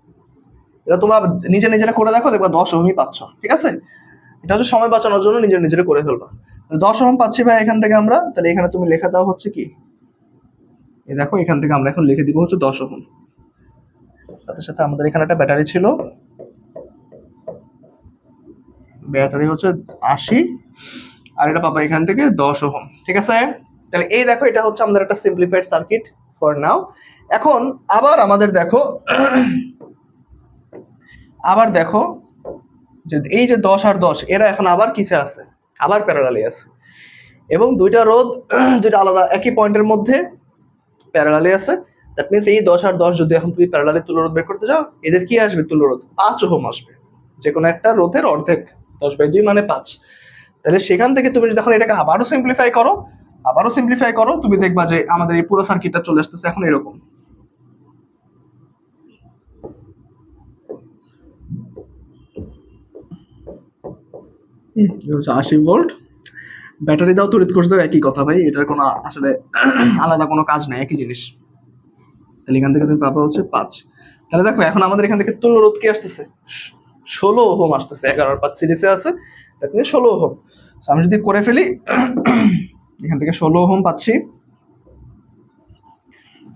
এটা তোমরা নিজে নিজেরা করে দেখো, দেখবা 10 ওহমই পাচ্ছ, ঠিক আছে। এটা হচ্ছে সময় বাঁচানোর জন্য নিজের নিজেরা করে ফেলবা। 10 ওহম পাচ্ছি ভাই এখান থেকে আমরা, তাহলে এখানে তুমি লেখা দাও হচ্ছে কি, এই দেখো এখান থেকে আমরা এখন লিখে দিব হচ্ছে 10 ওহম। সাথে সাথে আমাদের এখানে একটা ব্যাটারি ছিল, ব্যাটারি হচ্ছে 80, আর এটা পাবা এখান থেকে 10 ওহম, ঠিক আছে। তাহলে এই দেখো এটা হচ্ছে আমাদের একটা সিম্পলিফাইড সার্কিট ফর নাও। এখন আবার আমাদের দেখো যে এই যে 10 আর 10 এরা এখন আবার কিসে আছে, আবার প্যারালালি আছে, এবং দুইটা রোধ দুইটা আলাদা একই পয়েন্টের মধ্যে প্যারালালি আছে। দ্যাট মিনস এই 10 আর 10 যদি এখন তুমি প্যারালালি তুল্যরোধ বের করতে যাও, এদের কি আসবে তুল্যরোধ 5 ওহম আসবে, যে কোনো একটা রোধের অর্ধেক, 10/2 মানে 5। তাহলে সেখান থেকে তুমি যদি এখন এটাকে আবারও সিম্পলিফাই করো, তুমি দেখবা যে আমাদের এই পুরো সার্কিটটা চলে আসতেছে এখন এরকম। হচ্ছে 80 ভোল্ট, ব্যাটারি দাও তড়িৎ কোষ দাও, একই কথা ভাই, এটার কোনো আসলে আলাদা কোনো কাজ নাই, একই জিনিস। তাহলে এখান থেকে তুমি পাবা হচ্ছে 5। তাহলে দেখো এখন আমাদের এখান থেকে তুল্যরোধ কি আসতেছে, 16 ওহম আসতেছে, 11 আর 5 সিরিজে আছে, দ্যাট মিনস 16 ওহম। আমি যদি করে ফেলি, এখান থেকে 16 ওহম পাচ্ছি,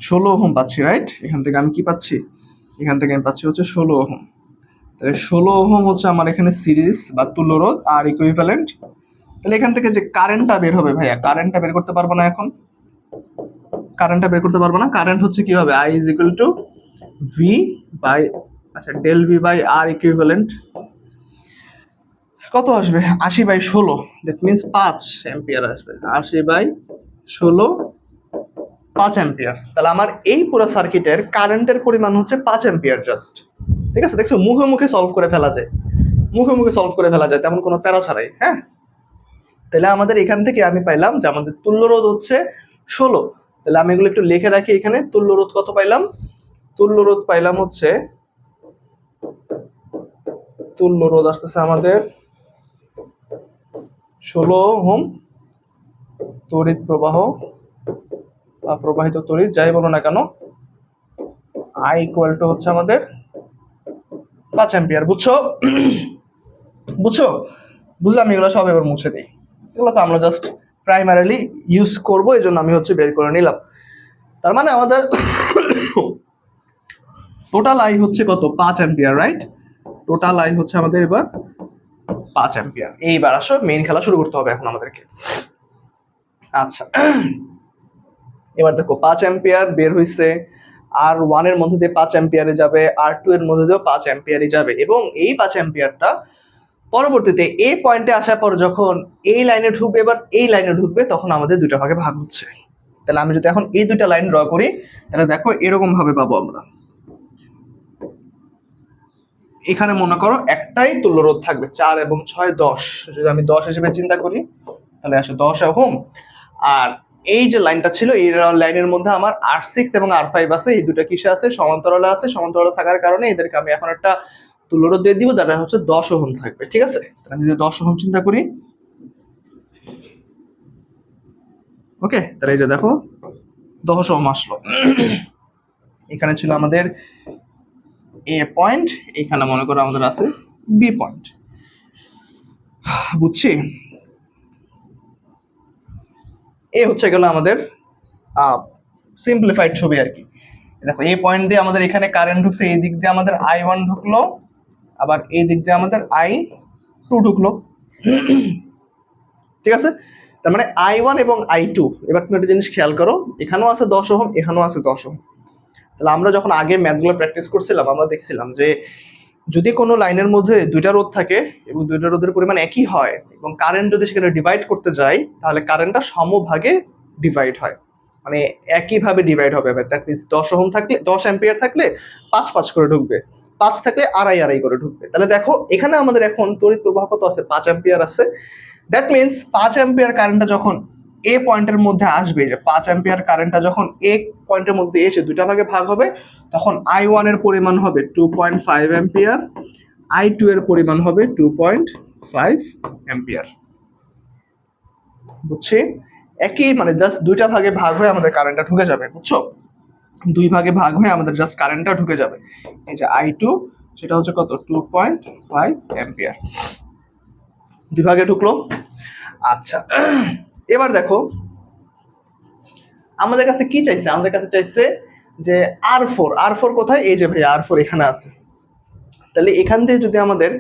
16 ওহম পাচ্ছি, রাইট। এখান থেকে আমি কি পাচ্ছি, এখান থেকে আমি পাচ্ছি হচ্ছে 16 ওহম। তাহলে 16 ওহম হচ্ছে আমার এখানে সিরিজ বা তুল্যরোধ আর ইকুইভ্যালেন্ট। তাহলে এখান থেকে যে কারেন্টটা বের হবে ভাইয়া, কারেন্টটা বের করতে পারবো না এখন, কারেন্টটা বের করতে পারবো না। কারেন্ট হচ্ছে কি হবে, I is equal to V by, আচ্ছা del V by R equivalent কত আসবে, 80/16, দ্যাট মিনস 5 অ্যাম্পিয়ার আসবে, 80/16 5 অ্যাম্পিয়ার। তাহলে আমার এই পুরো সার্কিটের কারেন্টের পরিমাণ হচ্ছে 5 অ্যাম্পিয়ার জাস্ট, ঠিক আছে। দেখছো মুখে মুখে সলভ করে ফেলা যায়, তেমন কোনো প্যারা ছাড়াই, হ্যাঁ। তাহলে আমাদের এখান থেকে আমি পাইলাম যে আমাদের তুল্যরোধ হচ্ছে 16। তাহলে আমি এগুলো একটু লিখে রাখি এখানে, তুল্যরোধ কত পাইলাম, তুল্যরোধ পাইলাম হচ্ছে, তুল্যরোধ আসতেছে আমাদের 16 ওহম, তড়িৎ প্রবাহ বা প্রবাহিত তড়িৎ যাই বলো না কেন, I ইকুয়াল টু হচ্ছে আমাদের 5 অ্যাম্পিয়ার। বুঝলাম, এগুলো সব এবার মুছে দিই, এগুলো তো আমরা জাস্ট প্রাইমারিলি ইউজ করব, এই জন্য আমি হচ্ছে বের করে নিলাম। তার মানে আমাদের টোটাল আই হচ্ছে কত, 5 অ্যাম্পিয়ার, রাইট। টোটাল আই হচ্ছে আমাদের এবার 5 অ্যাম্পিয়ার। এইবার আসো মেইন খেলা শুরু করতে হবে এখন আমাদেরকে। আচ্ছা, এবার দেখো 5 অ্যাম্পিয়ার বের হইছে, R1 এর মধ্যে দিয়ে 5 অ্যাম্পিয়ারে যাবে, R2 এর মধ্যে দিয়েও 5 অ্যাম্পিয়ারই যাবে, এবং এই 5 অ্যাম্পিয়ারটা পরবর্তীতে এই পয়েন্টে আসার পর যখন এই লাইনে ঢুকবে, এবার এই লাইনে ঢুকবে, তখন আমাদের দুইটা ভাগে ভাগ হচ্ছে। তাহলে আমি যদি এখন এই দুইটা লাইন ড্র করি, তাহলে দেখো এরকম ভাবে পাবো আমরা। এখানে মনে করো একটাই তুল্যরোধ থাকবে, 4 এবং 6 10, যদি আমি 10 হিসেবে চিন্তা করি তাহলে আসে 10 ওহম। আর এই যে লাইনটা ছিল, এই লাইনের মধ্যে আমার R6 এবং R5 আছে, এই দুটো কিসে আছে, সমান্তরালে আছে। সমান্তরালে থাকার কারণে এদেরকে আমি এখন একটা তুল্যরোধ দিয়ে দিব, যেটা হচ্ছে 10 ওহম থাকবে, ঠিক আছে। তাহলে আমি যদি 10 ওহম চিন্তা করি, ওকে, তাহলে এই যে দেখো 10 ওহম আসলো। এখানে ছিল আমাদের A পয়েন্ট, এখানে মনে করো আমাদের আছে B পয়েন্ট, বুঝছি। এই হচ্ছে গেল আমাদের সিম্পলিফাইড ছবি আর কি। দেখো এই পয়েন্ট দিয়ে আমাদের এখানে কারেন্ট ঢুকছে, এই দিক দিয়ে আমাদের I1 ঢুকলো, আবার এই দিক দিয়ে আমাদের I2 ঢুকলো। ঠিক আছে? তার মানে I1 এবং I2, এবার তুমি একটা জিনিস খেয়াল করো, এখানেও আছে 10 ওহম, এখানেও আছে 10 ওহম। তাহলে আমরা যখন আগে ম্যাথগুলো প্র্যাকটিস করছিলাম আমরা দেখছিলাম যে যদি কোনো লাইনের মধ্যে দুইটা রোধ থাকে এবং দুইটা রোধের পরিমাণ একই হয় এবং কারেন্ট যদি সেখানে ডিভাইড করতে যায় তাহলে কারেন্টটা সমভাগে ডিভাইড হয়, মানে একইভাবে ডিভাইড হবে। দ্যাট মিনস 10 ওহম থাকলে 10 অ্যাম্পিয়ার থাকলে 5 করে ঢুকবে, 5 থাকলে আড়াই করে ঢুকবে। তাহলে দেখো এখানে আমাদের এখন তড়িৎ প্রবাহ কত আছে, 5 অ্যাম্পিয়ার আছে। দ্যাট মিনস 5 অ্যাম্পিয়ার কারেন্টটা যখন এ পয়েন্টের মধ্যে আসবে, যে 5 অ্যাম্পিয়ার কারেন্টটা যখন এ পয়েন্টের মধ্যে এসে দুইটা ভাগে ভাগ হবে, তখন I1 এর পরিমাণ হবে 2.5 অ্যাম্পিয়ার, I2 এর পরিমাণ হবে 2.5 অ্যাম্পিয়ার। বুঝছি? একই, মানে জাস্ট দুইটা ভাগে ভাগ হয়ে আমাদের কারেন্টটা ঢুকে যাবে, বুঝছো? দুই ভাগে ভাগ হয়ে আমাদের জাস্ট কারেন্টটা ঢুকে যাবে। এই যে I2 সেটা হচ্ছে কত, 2.5 অ্যাম্পিয়ার, দুই ভাগে ঢুকলো। আচ্ছা, এবার দেখো আমাদের কাছে কি চাইছে, আমাদের কাছে চাইছে যে R4 কোথায়, এই যে ভাই R4 এখানে আছে। তাহলে এখান থেকে যদি আমাদের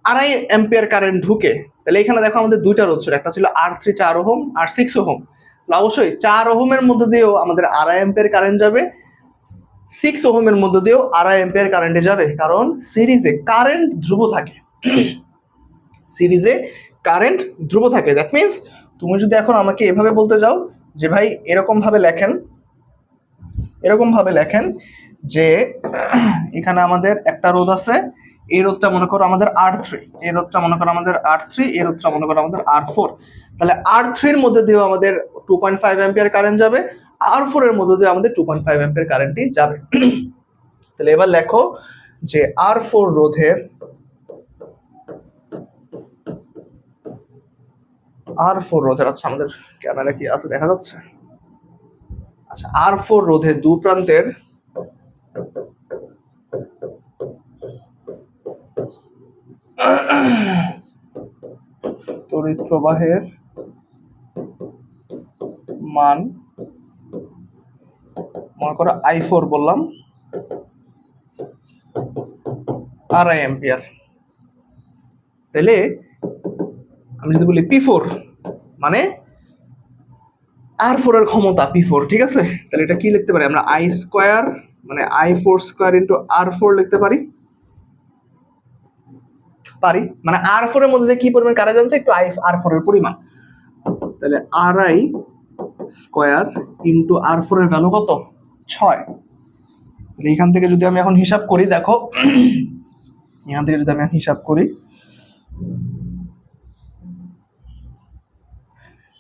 আড়াই অ্যাম্পিয়ার কারেন্ট ঢুকে, তাহলে এখানে দেখো আমাদের দুইটা রোধ ছিল, একটা ছিল R3 4 ওহম আর 6 ওহম। তাহলে অবশ্যই 4 ওহমের মধ্যে দিয়েও আমাদের আড়াই অ্যাম্পিয়ার কারেন্ট যাবে, 6 ওহমের মধ্যে দিয়েও আড়াই অ্যাম্পিয়ার কারেন্টে যাবে, কারণ সিরিজে কারেন্ট ধ্রুব থাকে। সিরিজে কারেন্ট ধ্রুব থাকে। দ্যাট মিনস তুমি যদি এখন আমাকে এভাবে বলতে যাও যে ভাই এরকম ভাবে লেখেন যে এখানে আমাদের একটা রোধ আছে, এই রোধটা মনে করো আমাদের R3, এই রোধটা মনে করো আমাদের R3, এই রোধটা মনে করো আমাদের R4। তাহলে R3 এর মধ্যে দিয়েও আমাদের 2.5 অ্যাম্পিয়ার কারেন্ট যাবে, R4 এর মধ্যে দিয়ে আমাদের 2.5 অ্যাম্পিয়ার কারেন্টই যাবে। তাহলে এবার লেখো যে R4 রোধের আচ্ছা আমাদের ক্যামেরা কি আছে দেখা যাচ্ছে? আচ্ছা, R4 রোধের দু প্রান্তের তড়িৎ প্রবাহের মান মনে করো I4 বললাম, আড়াই অ্যাম্পিয়ার। তাহলে আমি যদি বলি P4 মানে R4 এর ক্ষমতা P4, ঠিক আছে? তাহলে এটা কি লিখতে পারি আমরা, I² মানে I4² ইন্টু R4 লিখতে পারি। মানে R4 এর মধ্যে কি পরিমাণ কারেন্ট যাচ্ছে, একটু R4 এর পরিমাণ। তাহলে RI² ইন্টু R4 এর ভ্যালু কত, 6। তাহলে এখান থেকে যদি আমি এখন হিসাব করি, দেখো এখান থেকে যদি আমি হিসাব করি,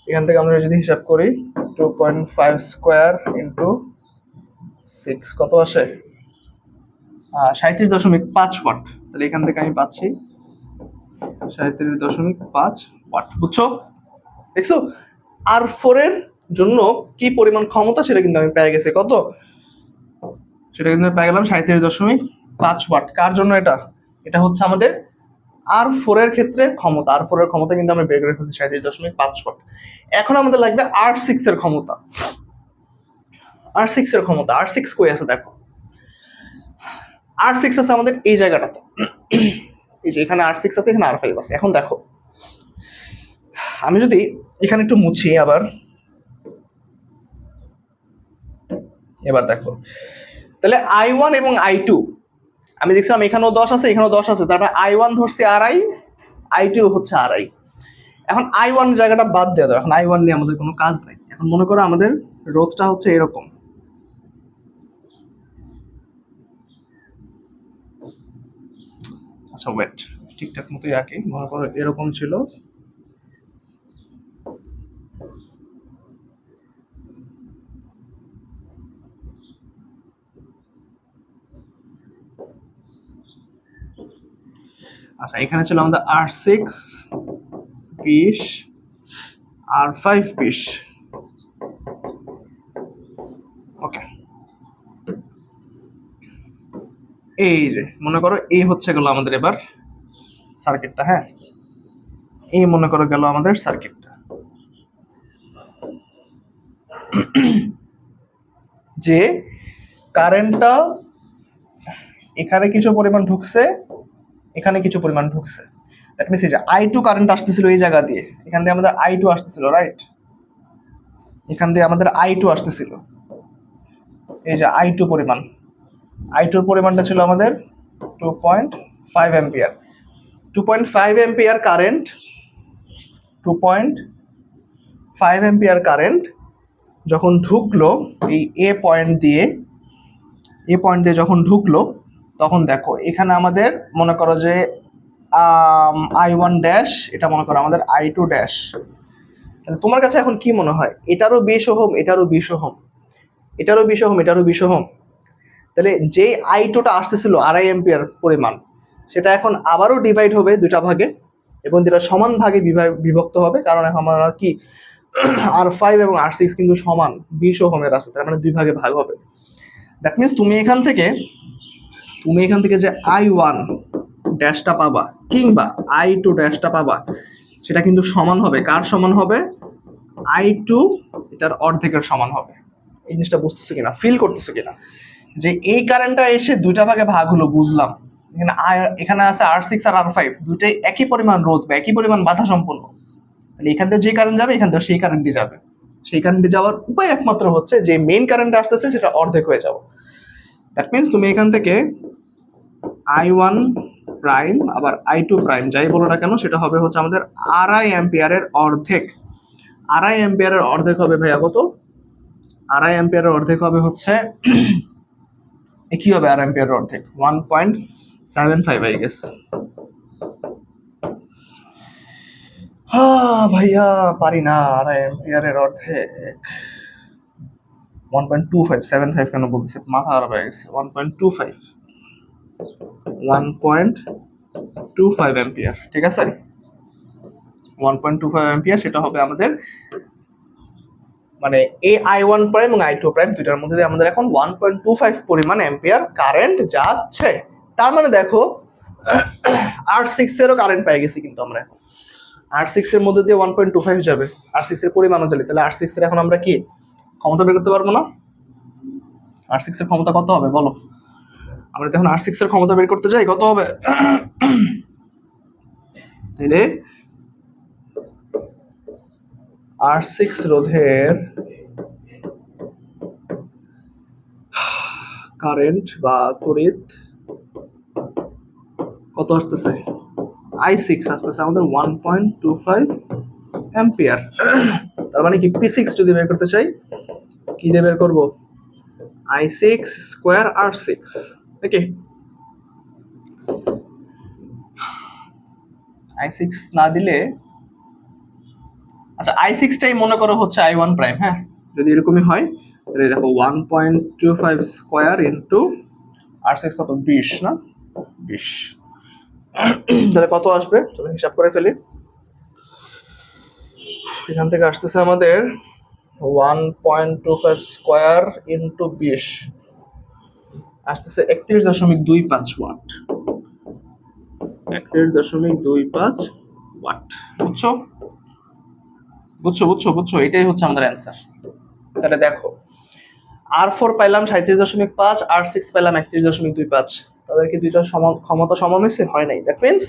এখান থেকে আমরা যদি হিসাব করি 2.5² ইন্টু 6 কত আসে, 37.5 ওয়াট। তাহলে এখান থেকে আমি পাচ্ছি 37.5 ওয়াট। বুঝছো? দেখছো R4 এর জন্য কি পরিমাণ ক্ষমতা সেটা কিন্তু আমি পেয়ে গেছি, কত সেটা কিন্তু পেয়ে গেলাম 37.5 ওয়াট। কার জন্য এটা, এটা হচ্ছে আমাদের R4 এর ক্ষেত্রে ক্ষমতা। R4 এর ক্ষমতা কিন্তু আমরা বের করে ফেলছি 37.5 ওয়াট। এখন আমাদের লাগবে R6 এর ক্ষমতা। R6 কই আছে দেখো, R6 আছে আমাদের এই জায়গাটাতে, এই যে এখানে R6 আছে, এখানে R5 আছে। এখন দেখো আমি যদি এখানে একটু মুছি আবার, এবার দেখো তাহলে I1 এবং I2 আমি দেখছিলাম এখানেও 10 আছে, এখানেও 10 আছে, তারপরে I1 ধরছি আড়াই, I2 হচ্ছে আড়াই। এখন I1 জায়গাটা বাদ দিয়ে দাও, এখন I1 নিয়ে আমাদের কোনো কাজ নাই। এখন মনে করো আমাদের রোধটা হচ্ছে এরকম, আচ্ছা ওয়েট, ঠিকঠাক মতোই আঁকি। মনে করো এরকম ছিল, আচ্ছা এখানে ছিল আমাদের R6 20, R5 20। ওকে, এই যে মনে করো এই হচ্ছে গেল আমাদের এবার সার্কিটটা। হ্যাঁ, এই মনে করো গেল আমাদের সার্কিটটা, যে কারেন্টটা এখানে কিছু পরিমাণ ঢুকছে, এখানে কিছু পরিমাণ ঢুকছে। দ্যাট মিনস এই যে I2 কারেন্ট আসতেছিল এই জায়গা দিয়ে, এখান দিয়ে আমাদের I2 আসতেছিল, রাইট? এখান দিয়ে আমাদের I2 আসতেছিল, এই যে I2 পরিমাণ, I2 এর পরিমাণটা ছিল আমাদের 2.5 ampere. 2.5 ampere current, 2.5 ampere current যখন ঢুকলো এই এ পয়েন্ট দিয়ে যখন ঢুকলো, তখন দেখো এখানে আমাদের মনে করো যে I1 ড্যাশ, এটা মনে করো আমাদের I2 ড্যাশ। তাহলে তোমার কাছে এখন কি মনে হয়, এটারও 20 ওহম, এটারও 20 ওহম, এটারও 20 ওহম, এটারও 20 ওহম, তাহলে যেই I2টা আসতেছিল 2.5 অ্যাম্পিয়ার পরিমাণ, সেটা এখন আবারও ডিভাইড হবে দুটা ভাগে, এবং যেটা সমান ভাগে বিভক্ত হবে, কারণ এখন আমার কি R5 এবং R6 কিন্তু সমান 20 ওহমের আছে, তার মানে দুই ভাগে ভাগ হবে। দ্যাট মিনস তুমি এখান থেকে যে I1 ড্যাশটা পাবা কিংবা I2 ড্যাশটা পাবা, সেটা কিন্তু সমান হবে, কার সমান হবে? I2 এটার অর্ধেকের সমান হবে। এই জিনিসটা বুঝতেছো কিনা, ফিল করতেছো কিনা, যে এই কারেন্টটা এসে দুইটা ভাগে ভাগ হলো, বুঝলাম। এখানে আছে R6 আর R5, দুইটাই একই পরিমাণ রোধ বা একই পরিমাণ বাধা সম্পন্ন। তাহলে এখান থেকে যে কারেন্ট যাবে, এখান থেকে সেই কারেন্টই যাবে। সেই কারেন্টে যাওয়ার উপায় একমাত্র হচ্ছে যে মেইন কারেন্ট আসতেছে সেটা অর্ধেক হয়ে যাবে। দ্যাট মিনস তুমি এখান থেকে I1 প্রাইম আবার I2 প্রাইম যাই বলো না কেন, সেটা হবে হচ্ছে আমাদের 2.5 অ্যাম্পিয়ারের অর্ধেক। 2.5 অ্যাম্পিয়ারের অর্ধেক হবে ভাইয়া কত? 2.5 অ্যাম্পিয়ারের অর্ধেক হবে হচ্ছে কি হবে 2.5 অ্যাম্পিয়ারের অর্ধেক? 1.75 আই গেস। ভাইয়া পারি না, 2.5 অ্যাম্পিয়ারের অর্ধেক 1.25, 75 কেন বলতেছে, মাথা খারাপ হয়ে গেছে। 1.25 অ্যাম্পিয়ার, ঠিক আছে? 1.25 অ্যাম্পিয়ার, সেটা হবে আমাদের মানে I1 প্রাইম এবং I2 প্রাইম দুইটার মধ্যে দিয়ে আমাদের এখন 1.25 পরিমাণ অ্যাম্পিয়ার কারেন্ট যাচ্ছে। তার মানে দেখো R6 এরও কারেন্ট পেয়ে গেছি কিন্তু আমরা। R6 এর মধ্যে দিয়ে 1.25 যাবে, R6 এর পরিমাণ অনুযায়ী। তাহলে R6 এর এখন আমরা কি ক্ষমতা বের করতে পারবো না? R6 এর ক্ষমতা কত হবে বলো? আমরা এখন R6 এর ক্ষমতা বের করতে যাই, কত হবে? তাহলে R6 রোধের কারেন্ট বা তড়িৎ কত আসতেছে? I6 আসতেছে আমাদের 1.25 অ্যাম্পিয়ার। তার মানে কি P6 যদি বের করতে চাই, কি দিয়ে বের করবো? I6 স্কোয়ার R6, নাকি? I6 না দিলে, আচ্ছা I6টাই মনে করো হচ্ছে I1 প্রাইম। হ্যাঁ, যদি এরকমই হয় তাহলে দেখো 1.25 স্কোয়ার ইন্টু R6 কত? 20 না? 20। তাহলে কত আসবে? চলো হিসাব করে ফেলি। এখান থেকে আসতেছে আমাদের 1.25 স্কোয়ার ইন্টু 20 আসতেছে 31.25 ওয়াট। 31.25 ওয়াট। বুঝছো? বুঝছো বুঝছো বুঝছো, এটাই হচ্ছে আমাদের অ্যান্সার। তাহলে দেখো R4 পাইলাম 37.5, R6 পাইলাম 31.25। তাদের কি দুইটা সমান ক্ষমতা সমান হয়েছে? হয় নাই। দ্যাট মিনস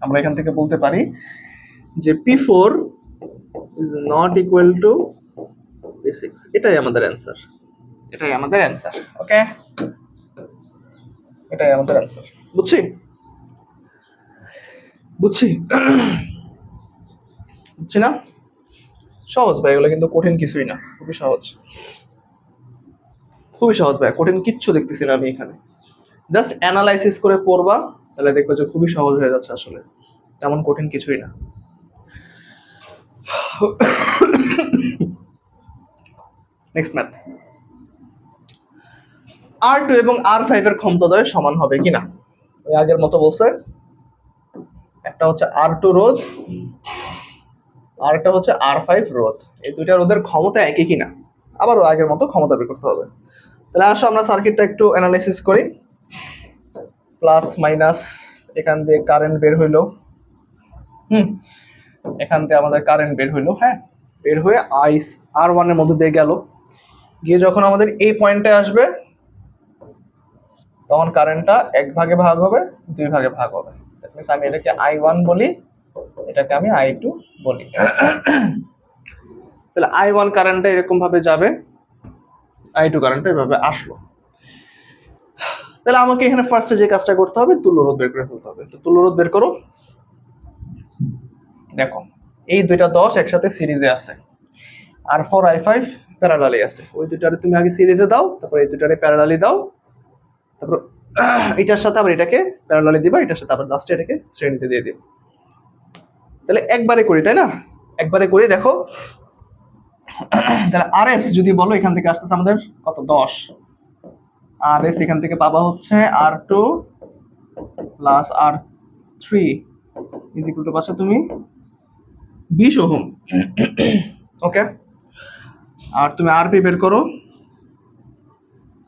আমরা এখান থেকে বলতে পারি যে P4 is not equal to P6। এটাই আমাদের অ্যান্সার, এটাই আমাদের অ্যান্সার। ওকে, এটাই আমাদের অ্যান্সার। বুঝছি বুঝছি বুঝছি না? সহজ ভাই, এগুলো কিন্তু কঠিন কিছুই না, খুবই সহজ, খুবই সহজ ভাই, কঠিন কিচ্ছু দেখতেছি না আমি এখানে। জাস্ট অ্যানালাইসিস করে পড়বা, তাহলে দেখবে যে খুবই সহজ হয়ে যাচ্ছে, আসলে তেমন কঠিন কিছুই না। Next math. R2 এবং R5 এর ক্ষমতাদ্বয় সমান হবে কিনা? ওই আগের মতো বলছে, একটা হচ্ছে R2 রোধ আর একটা হচ্ছে R5 রোধ, এই দুইটা রোধের ক্ষমতা একই কিনা। আবারও আগের মতো ক্ষমতা বের করতে হবে। তাহলে আসো আমরা সার্কিটটা একটু অ্যানালাইসিস করি। প্লাস মাইনাস, এখান দিয়ে কারেন্ট বের হইলো, এখান থেকে আমাদের কারেন্ট বের হইলো। হ্যাঁ, বের হয়ে R1 এর মধ্যে দিয়ে গেল, গিয়ে যখন আমাদের এই পয়েন্টে আসবে, তখন কারেন্টটা এক ভাগে ভাগ হবে, দুই ভাগে ভাগ হবে। মিনস আমি এটাকে I1 বলি, এটাকে আমি I2 বলি। তাহলে I1 কারেন্টটা এরকম ভাবে যাবে, I2 কারেন্টটা এভাবে আসলো। তাহলে আমাকে এখানে ফার্স্টে যে কাজটা করতে হবে, তুল্যরোধ বের করে ফেলতে হবে। তো তুল্যরোধ বের করো। দেখো এই দুইটা 10 একসাথে সিরিজে আছে, R4 I5 প্যারালালি আছে। ওই দুইটারে তুমি আগে সিরিজে দাও, তারপর এই দুইটারে প্যারালালি দাও, তারপর এটার সাথে আবার এটাকে প্যারালালি দিবা, এটার সাথে আবার লাস্টে এটাকে শ্রেণীতে দিয়ে দিবা। তাহলে একবারে করি, তাই না? একবারে করি, দেখো তাহলে RS যদি বলো এখান থেকে আসতেছে আমাদের কত, 10। RS এখান থেকে পাবা হচ্ছে R2 plus R3 is equal two পাচ্ছ তুমি 20 ওহম। ওকে, আর তুমি RP বের করো।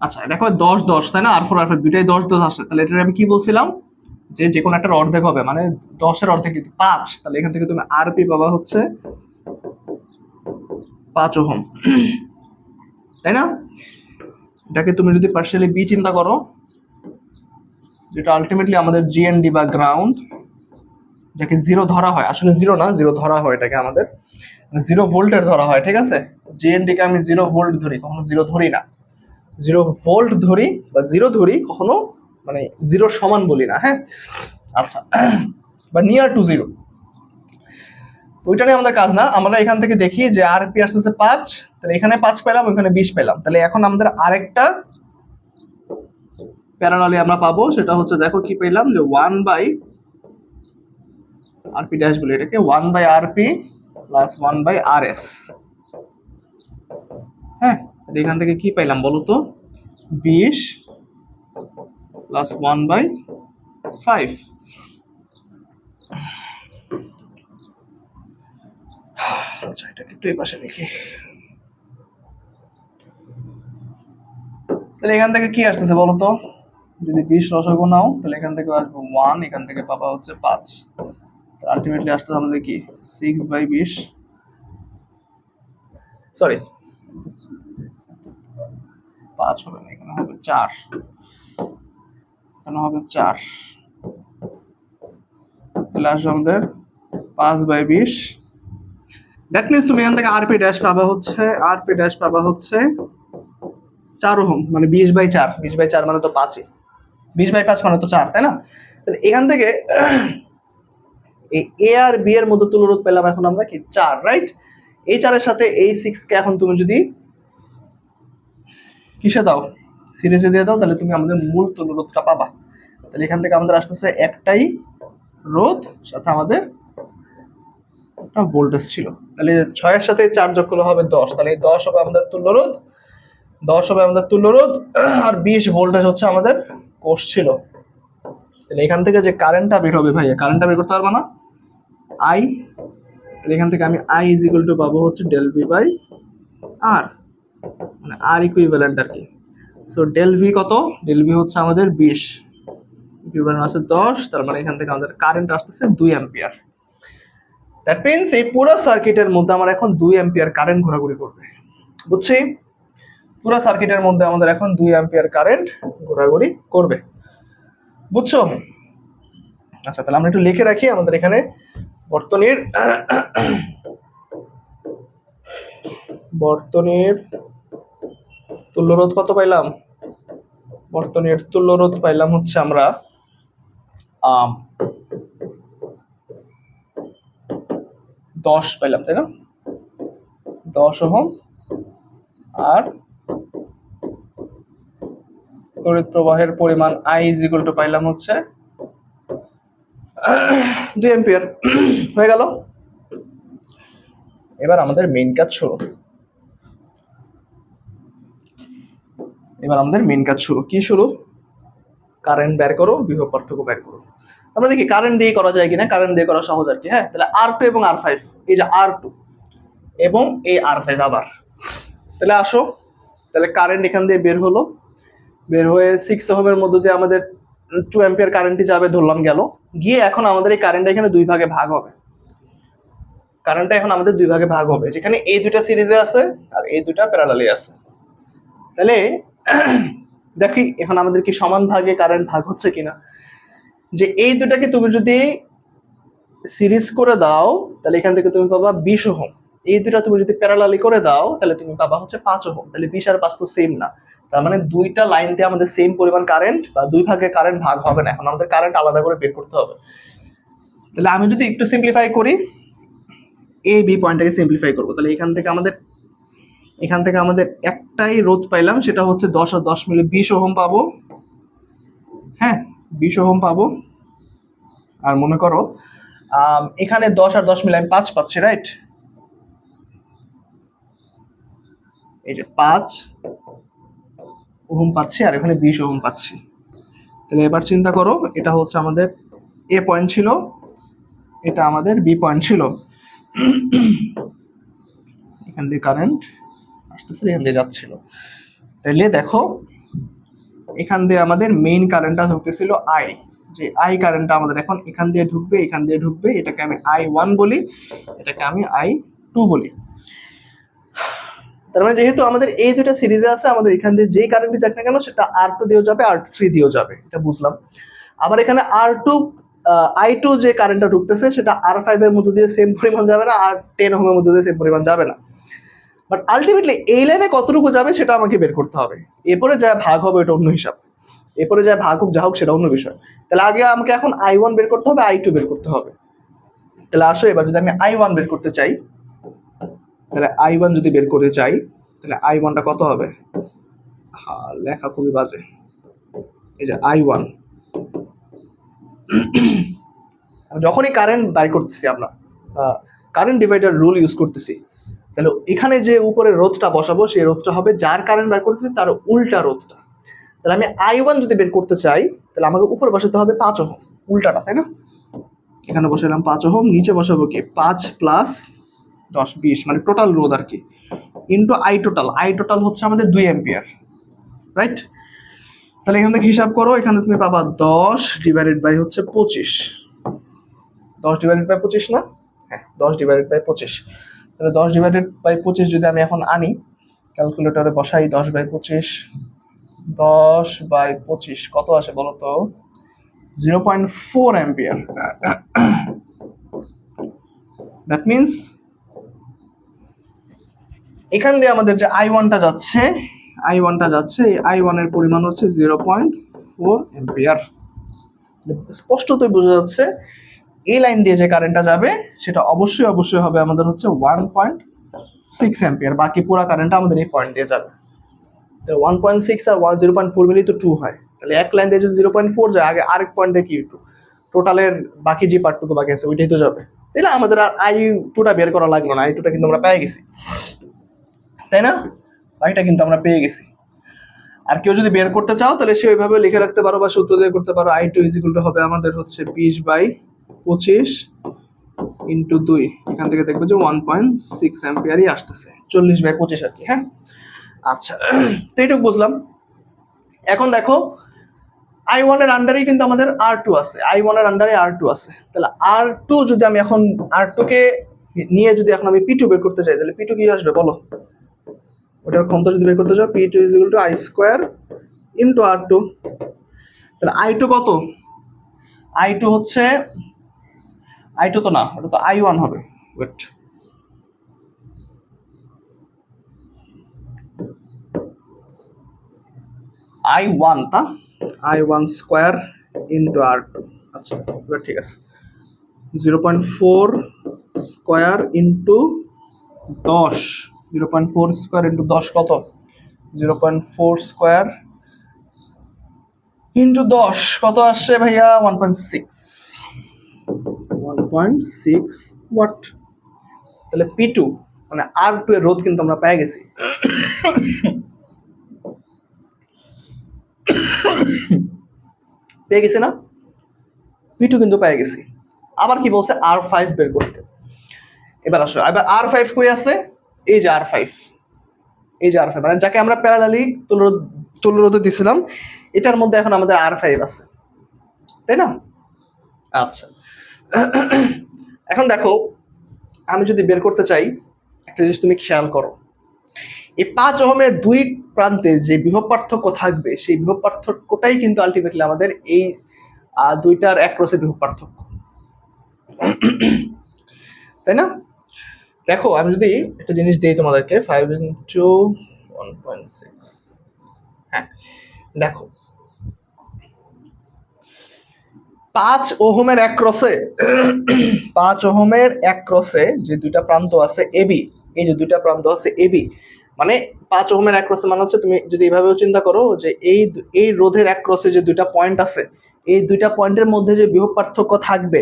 আচ্ছা দেখো 10 10 তাই না, R4 R5 দুইটাই 10 10 আসে। তাহলে এটা আমি কি বলছিলাম, যে কোনো একটা অর্ধেক হবে, মানে 10-এর অর্ধেক কিন্তু 5। তাহলে এখান থেকে তুমি RP পাবা হচ্ছে 5 ওহম, তাই না? এটাকে তুমি যদি পার্শিয়ালি বি চিন্তা করো, যেটা আলটিমেটলি আমাদের GND বা গ্রাউন্ড, যাকে 0 ধরা হয়, আসলে 0 না, 0 ধরা হয় এটাকে আমাদের 0 ভোল্টের ধরা হয়, ঠিক আছে? GND কে আমি 0 ভোল্ট ধরি, কখনো 0 ধরি না। 0 ভোল্ট ধরি বা 0 ধরি, কখনো মানে 0 সমান বলি না, হ্যাঁ? আচ্ছা, বা নিয়ার টু 0, ওইটা নিয়ে আমাদের কাজ না। আমরা এখান থেকে দেখি যে RP আসতেছে 5, তাহলে এখানে 5 পেলাম, ওইখানে 20 পেলাম। তাহলে এখন আমাদের আরেকটা প্যারালালি আমরা পাবো, সেটা হচ্ছে দেখো কি পেলাম, যে 1/RP ড্যাশ বলি এটাকে, 1/RP প্লাস 1/RS। হ্যাঁ, তাহলে এখান থেকে কি পাইলাম বলো তো, 20 প্লাস 1/5। আচ্ছা এটাকে একটু এই পাশে লিখি। তাহলে এখান থেকে কি আসতেছে বলো তো, যদি 20 লসাগু নাও, তাহলে এখান থেকে আসবে 1, এখান থেকে পাবা হচ্ছে 5। আলটিমেটলি আসতেছে আমাদের কি 6/20, সরি 5 হবে না, এখানে হবে 4, এখানে হবে 4। তাহলে আসবে আমাদের 5/20। দ্যাট মিনস তুমি এখান থেকে RP ড্যাশ পাবা হচ্ছে 4 ওহম, মানে 20/4। 20/4 মানে তো 5ই, 20/5 মানে তো 4, তাই না? তাহলে এখান থেকে এই A আর B এর মধ্যে তুল্যরোধ পেলাম এখন আমরা কি 4, রাইট? এই 4-এর সাথে এই 6 কে এখন তুমি যদি কিসে দাও, সিরিজে দিয়ে দাও, তাহলে তুমি আমাদের মূল তুল্যরোধটা পাবা। তাহলে এখান থেকে আমাদের আসতেছে একটাই রোধ, সাথে আমাদের একটা ভোল্টেজ ছিল। তাহলে 6-এর সাথে 4 যোগ করলে হবে 10। তাহলে এই 10 হবে আমাদের তুল্যরোধ, 10 হবে আমাদের তুল্যরোধ, আর 20 ভোল্টেজ হচ্ছে আমাদের কোষ ছিল। তাহলে এখান থেকে যে কারেন্টটা বের হবে, ভাইয়া কারেন্টটা বের করতে পারবো না, I। তাহলে এখান থেকে আমি I ইজ ইকুয়াল টু পাবো হচ্ছে ডেল ভি বাই আর, মানে আর ইকুইভ্যালেন্ট আর কি। সো ডেল ভি কত, ডেল ভি হচ্ছে আমাদের 20, ইকুইভ্যালেন্ট আছে 10, তার মানে এখান থেকে আমাদের কারেন্ট আসতেছে 2 অ্যাম্পিয়ার। দ্যাট মিনস এই পুরো সার্কিটের মধ্যে আমার এখন 2 অ্যাম্পিয়ার কারেন্ট ঘোরাঘুরি করবে, বুঝছি? পুরো সার্কিটের মধ্যে আমাদের এখন 2 অ্যাম্পিয়ার কারেন্ট ঘোরাঘুরি করবে, বুঝছো? আচ্ছা তাহলে আমরা একটু লিখে রাখি আমাদের এখানে বর্তনীর তুল্যরোধ কত পাইলাম, বর্তনীর তুল্যরোধ পাইলাম হচ্ছে আমরা 10 পাইলাম, তাই না? 10 ওহম। আর তড়িৎ প্রবাহের পরিমাণ I ইজ ইকুয়াল টু পাইলাম হচ্ছে 2 অ্যাম্পিয়ার। হয়ে গেল। এবার আমাদের মেইন কাজ শুরু। কি শুরু? কারেন্ট বের করো, বিভব পার্থক্য বের করো। আমরা দেখি কারেন্ট দিয়ে করা যায় কিনা, কারেন্ট দিয়ে করা সহজ আর কি। হ্যাঁ, তাহলে R2 এবং R5, এই যে R2 এবং এই R5 আবার, তাহলে আসো, তাহলে কারেন্ট এখান দিয়ে বের হলো, বের হয়ে 6 ওহমের মধ্যে দিয়ে আমাদের 2 অ্যাম্পিয়ার কারেন্টই যাবে ধরলাম, গেল গিয়ে এখন আমাদের এই কারেন্টটা এখানে 2 ভাগে ভাগ হবে। কারেন্টটা এখন আমাদের 2 ভাগে ভাগ হবে, যেখানে এই দুইটা সিরিজে আছে আর এই দুইটা প্যারালালি আছে। তাহলে দেখি এখন আমাদের কি সমান ভাগে কারেন্ট ভাগ হচ্ছে কিনা। যে এই দুটাকে তুমি যদি সিরিজ করে দাও তাহলে এখান থেকে তুমি পাবা 20 ওহম। এই দুটা তুমি যদি প্যারালালি করে দাও তাহলে তুমি পাবা হচ্ছে 5 ওহম। তাহলে 20 আর 5 তো সেম না, তার মানে দুইটা লাইন দিয়ে আমাদের সেম পরিমাণ কারেন্ট বা দুই ভাগে কারেন্ট ভাগ হবে না, এখন আমাদের কারেন্ট আলাদা করে বের করতে হবে। তাহলে আমি যদি একটু সিম্পলিফাই করি, এ বি পয়েন্টটাকে সিম্পলিফাই করবো, তাহলে এখান থেকে আমাদের একটাই রোধ পাইলাম, সেটা হচ্ছে 10 আর 10 মিলে 20 ওহম পাবো। হ্যাঁ, 20 ওহম পাবো। আর মনে করো এখানে 10 আর 10 মিলে আমি 5 পাচ্ছি, রাইট? এই যে 5 ওহম পাচ্ছি আর এখানে 20 ওহম পাচ্ছি। তাহলে এবার চিন্তা করো, এটা হচ্ছে আমাদের এ পয়েন্ট ছিল, এটা আমাদের বি পয়েন্ট ছিল। এখান দিয়ে কারেন্ট আসতেছিল, এখান দিয়ে যাচ্ছিল। তাহলে দেখো এখান দিয়ে আমাদের মেইন কারেন্টটা ঢুকতেছিল আই, যে আই কারেন্টটা আমাদের এখন এখান দিয়ে ঢুকবে, এখান দিয়ে ঢুকবে, এটাকে আমি I1 বলি, এটাকে আমি I2 বলি। তার মানে যেহেতু আমাদের এই দুটো সিরিজে আছে, আমাদের এখান দিয়ে যে কারেন্টই যাক না কেন সেটা R2 দিয়েও যাবে, R3 দিয়েও যাবে, এটা বুঝলাম। আবার এখানে I2 যে কারেন্টটা ঢুকতেছে সেটা R5 এর মধ্যে দিয়ে সেম পরিমাণ যাবে না, R10 ওহমের মধ্যে দিয়ে সেম পরিমাণ যাবে না। বাট আলটিমেটলি এই লাইনে কতটুকু যাবে সেটা আমাকে বের করতে হবে। এরপরে যা ভাগ হবে এটা অন্য হিসাব, এরপরে যা ভাগ হোক যা হোক সেটা অন্য বিষয়। তাহলে আগে আমাকে এখন I1 বের করতে হবে, I2 বের করতে হবে। তাহলে আসো এবার যদি আমি I1 বের করতে চাই, তাহলে I1 যদি বের করতে চাই তাহলে I1টা কত হবে? হ্যাঁ, লেখা খুবই বাজে। এই যে I1, যখনই কারেন্ট বাই করতেছি আমরা কারেন্ট ডিভাইডার রুল ইউজ করতেছি, তাহলে এখানে যে উপরে রোধটা বসাবো সেই রোধটা হবে যার কারেন্ট বাই করতেছি তার উল্টা রোধটা। তাহলে আমি I1 যদি বের করতে চাই তাহলে আমাকে উপরে বসাতে হবে 5 ওহম, উল্টাটা, তাই না? এখানে বসালাম 5 ওহম, নিচে বসাবো কি 5 প্লাস 10 20, মানে টোটাল রোধ আর কি, ইন্টু আই টোটাল হচ্ছে আমাদের 2 অ্যাম্পিয়ার, রাইট? তাহলে এখান থেকে হিসাব করো, এখানে তুমি পাবা 10 ডিভাইডেড বাই হচ্ছে 25, 10 ডিভাইডেড বাই 25 না? হ্যাঁ, 10 ডিভাইডেড বাই 25। তাহলে 10 ডিভাইডেড বাই 25 যদি আমি এখন আনি ক্যালকুলেটরে বসাই, 10 বাই 25, 10 বাই 25 কত আসে বলো তো? 0.4 অ্যাম্পিয়ার। দ্যাট মিনস এখান দিয়ে আমাদের যে I1টা যাচ্ছে, এই I1 এর পরিমাণ হচ্ছে 0.4 অ্যাম্পিয়ার। স্পষ্টতই বোঝা যাচ্ছে এই লাইন দিয়ে যে কারেন্টটা যাবে সেটা অবশ্যই হবে আমাদের হচ্ছে 1.6 অ্যাম্পিয়ার। বাকি পুরো কারেন্টটা আমাদের এই পয়েন্ট দিয়ে যাবে। 1.6 আর 0.4 মিলি তো 2 হয়, তাহলে এক লাইন দিয়ে যদি 0.4 যায়, আগে আরেক পয়েন্টে কি টোটালের বাকি যে পার্টটুকু বাকি আছে ওইটাই তো যাবে। তাইলে আমাদের আর I2টা বের করা লাগলো না, I2টা কিন্তু আমরা পেয়ে গেছি, তাই না? এটা কিন্তু আমরা পেয়ে গেছি। আর কেউ যদি বের করতে চাও তাহলে সে ওইভাবে লিখে রাখতে পারো বা সূত্র দিয়ে করতে পারো। I2 হবে আমাদের হচ্ছে 20/25 ইন্টু 2, এখান থেকে দেখবো যে 1.6 অ্যাম্পিয়ারই আসতেছে, 40/25 আর কি। হ্যাঁ, আচ্ছা, তো এইটুকু বুঝলাম। এখন দেখো I1 এর আন্ডারেই কিন্তু আমাদের R2 আছে, I1 এর আন্ডারে R2 আছে। তাহলে R2 যদি আমি এখন R2 কে নিয়ে যদি এখন আমি P2 বের করতে চাই, তাহলে P2 কি আসবে বলো? ওটার ক্ষমতা যদি বের করতে চাও, P2 = I² ইন্টু R2। তাহলে I2 কত? I2 হচ্ছে I2 তো না, ওটা তো I1 হবে। ওয়েট, I1 তা I1² ইন্টু R2। আচ্ছা, এবার ঠিক আছে, 0.4 স্কোয়ার ইন্টু 10, 0.4 স্কোয়ার ইন্টু 10 কত? 0.4 স্কোয়ার ইন্টু 10 কত আসছে ভাইয়া? 1.6 ওয়াট। তাহলে P2 মানে R2 এর রোধ কিন্তু আমরা পেয়ে গেছি। পেয়ে গেছি না? P2 কিন্তু পেয়ে গেছি। আবার কি বলছে? R5 বের করতে। এবার আসো, এবার R5 কই আছে? এই যে R5, মানে যাকে আমরা প্যারালালি তুলরোধে দিছিলাম, এটার মধ্যে এখন আমাদের R5 আছে, তাই না? আচ্ছা, এখন দেখো আমি যদি বের করতে চাই, একটা জিনিস তুমি খেয়াল করো, এই 5 ওহমের দুই প্রান্তে যে বিভব পার্থক্য থাকবে সেই বিভব পার্থক্যটাই কিন্তু আলটিমেটলি আমাদের এই দুইটার অ্যাক্রসে বিভব পার্থক্য, তাই না? দেখো আমি যদি একটা জিনিস দিই তোমাদেরকে, 5 × 1.6, হ্যাঁ দেখো 5 ওহমের অ্যাক্রসে 5 ওহমের অ্যাক্রসে যে দুইটা প্রান্ত আছে এবি, এই যে দুইটা প্রান্ত আছে এবি, মানে 5 ওহমের অ্যাক্রসে মানে হচ্ছে, তুমি যদি এইভাবেও চিন্তা করো যে এই রোধের অ্যাক্রসে যে দুইটা পয়েন্ট আছে, এই দুইটা পয়েন্টের মধ্যে যে বিভব পার্থক্য থাকবে,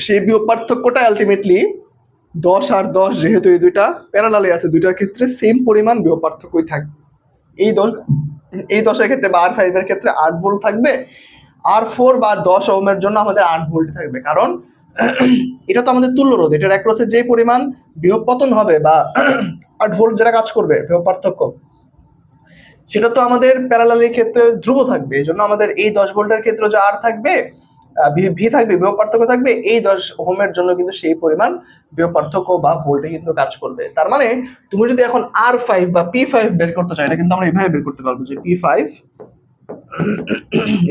সেই বিভব পার্থক্যটা আলটিমেটলি 10 আর 10, যেহেতু এই দুইটা প্যারালালে আছে, দুইটার ক্ষেত্রে সেম পরিমাণ বিভব পার্থক্যই থাকবে। এই 10 ক্ষেত্রে বা R5 এর ক্ষেত্রে 8 ভোল্ট থাকবে, R4 বা 10 ওহমের জন্য আমাদের 8 ভোল্ট থাকবে, কারণ এটা তো আমাদের তুল্য রোধ, এটার অ্যাক্রসে যে পরিমাণ বিভব পতন হবে বা 8 ভোল্ট যেটা কাজ করবে বিভব পার্থক্য, সেটা তো আমাদের প্যারালালের ক্ষেত্রে ধ্রুব থাকবে। এই জন্য আমাদের এই 10 ভোল্টের ক্ষেত্রে যে আর থাকবে, ভি থাকবে, বিভব পার্থক্য থাকবে, এই 10 ওহমের জন্য কিন্তু সেই পরিমাণ বিভব পার্থক্য বা ভোল্টে কিন্তু কাজ করবে। তার মানে তুমি যদি এখন R5 বা P5 বের করতে চাও, এটা কিন্তু আমরা এইভাবে বের করতে পারবো যে P5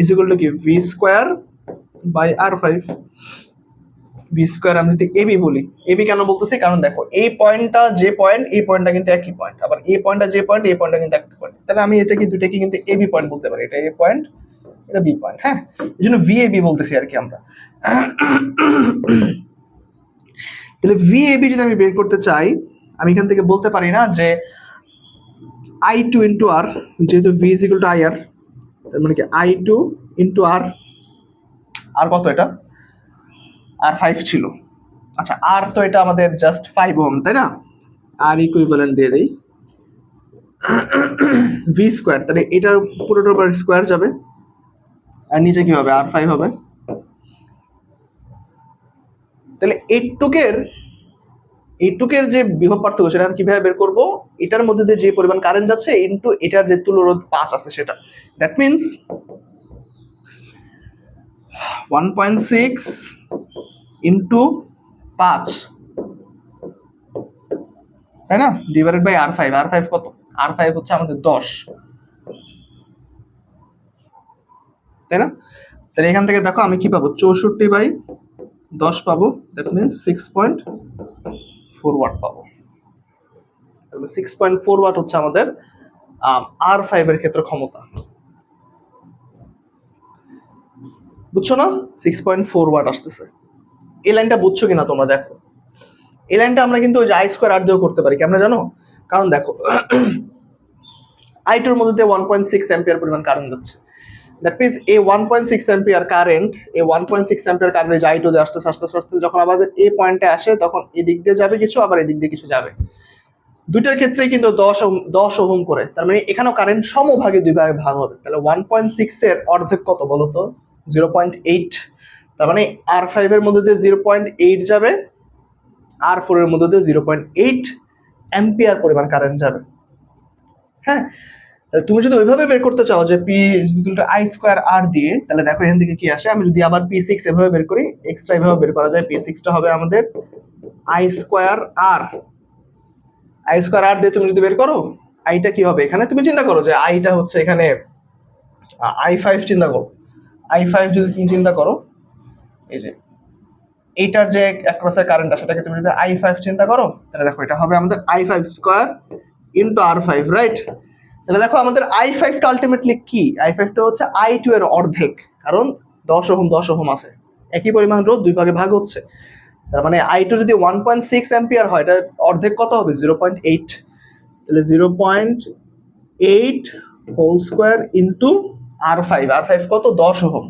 ইজ ইকুয়াল টু কি V²/R5। V², আমি যদি এবি বলি, এবি কেন বলতেছি, কারণ দেখো এই পয়েন্টটা যে পয়েন্ট, এই পয়েন্টটা কিন্তু একই পয়েন্ট, আবার এই পয়েন্টটা যে পয়েন্ট, এই পয়েন্টটা কিন্তু একই পয়েন্ট, তাহলে আমি এটা কি দুইটাকে কিন্তু এবি পয়েন্ট বলতে পারি, এটা এ পয়েন্ট, এটা বি পয়েন্ট। হ্যাঁ, এই জন্য ভিএবি বলতেছি আর কি আমরা। তাহলে ভিএবি যদি আমি বের করতে চাই, আমি এখান থেকে বলতে পারি না যে I2 ইন্টু আর, যেহেতু V is equal to I R, তার মানে কি I2 ইন্টু আর, আর কত এটা, R5 ছিল, আচ্ছা আর তো এটা আমাদের জাস্ট 5 ওহম, তাই না, আর ইকুইভ্যালেন্ট দিয়ে দেই V², তাহলে এটার পুরোটার উপর স্কোয়ার যাবে, আর নিচে কি হবে, R5 হবে। তাহলে এইটুকের যে বিভব পার্থক্য, সেটা আমি কিভাবে বের করবো, এটার মধ্যে দিয়ে যে পরিমাণ কারেন্ট যাচ্ছে ইনটু এটার যে তুল্যরোধ 5 আছে সেটা, দ্যাট মিনস 1.6 ইন্টু 5, তাই না, ডিভাইডেড বাই R5। R5 কত, R5 হচ্ছে আমাদের 10, তাই না? তাহলে এখান থেকে দেখো আমি কি পাবো, 64/10 পাবো, দ্যাট মিনস 6.4 ওয়াট পাবো। 6.4 ওয়াট হচ্ছে আমাদের R5 এর ক্ষেত্রে ক্ষমতা, বুঝছো না? 6.4 ওয়াট আসতেছে। এই লাইনটা বুঝছো কিনা তোমরা দেখো, এই লাইনটা আমরা কিন্তু ওই যে I²R দিয়েও করতে পারি, কেমন জানো, কারণ দেখো I2 এর মধ্যে দিয়ে 1.6 অ্যাম্পিয়ার পরিমাণ কারেন্ট যাচ্ছে, দ্যাট মিনস এই 1.6 অ্যাম্পিয়ার কারেন্ট, এই 1.6 অ্যাম্পিয়ার কারেন্ট যে I2 দিয়ে আস্তে আস্তে আস্তে যখন আমাদের এই পয়েন্টে আসে, তখন এদিক দিয়ে যাবে কিছু, আবার এদিক দিয়ে কিছু যাবে, দুইটার ক্ষেত্রেই কিন্তু 10 ওহম করে, তার মানে এখানেও কারেন্ট সমভাগে দুই ভাগে ভাগ হবে। তাহলে 1.6 এর অর্ধেক কত বলো তো, 0.8, তার মানে R5 এর মধ্যে দিয়ে 0.8 যাবে, R4 এর মধ্যে দিয়ে 0.8 অ্যাম্পিয়ার পরিমাণ কারেন্ট যাবে। হ্যাঁ, তুমি যদি ওইভাবে বের করতে চাও যে P I²R দিয়ে, তাহলে দেখো এখান থেকে কি আসে, আমি যদি আবার P6 এভাবে বের করি, এক্সট্রা এভাবে বের করা যায়, P6টা হবে আমাদের I²R দিয়ে তুমি যদি বের করো, আইটা কি হবে, এখানে তুমি চিন্তা করো যে আইটা হচ্ছে এখানে I5, চিন্তা করো I5 যদি তুমি চিন্তা করো, এই যে এইটার যে অ্যাক্রসের কারেন্টটা, সেটাকে তুমি যদি I5 চিন্তা করো, তাহলে দেখো এটা হবে আমাদের I5² ইন্টু R5, রাইট? তাহলে দেখো আমাদের I5টা আলটিমেটলি কি, I5টা হচ্ছে I2 এর অর্ধেক, কারণ 10 ওহম আছে, একই পরিমাণ রোধ দুই ভাগে ভাগ হচ্ছে, তার মানে I2 যদি 1.6 অ্যাম্পিয়ার হয়, এটার অর্ধেক কত হবে, 0.8, তাহলে 0.8 whole square into R5, R5 কত, 10 ওহম,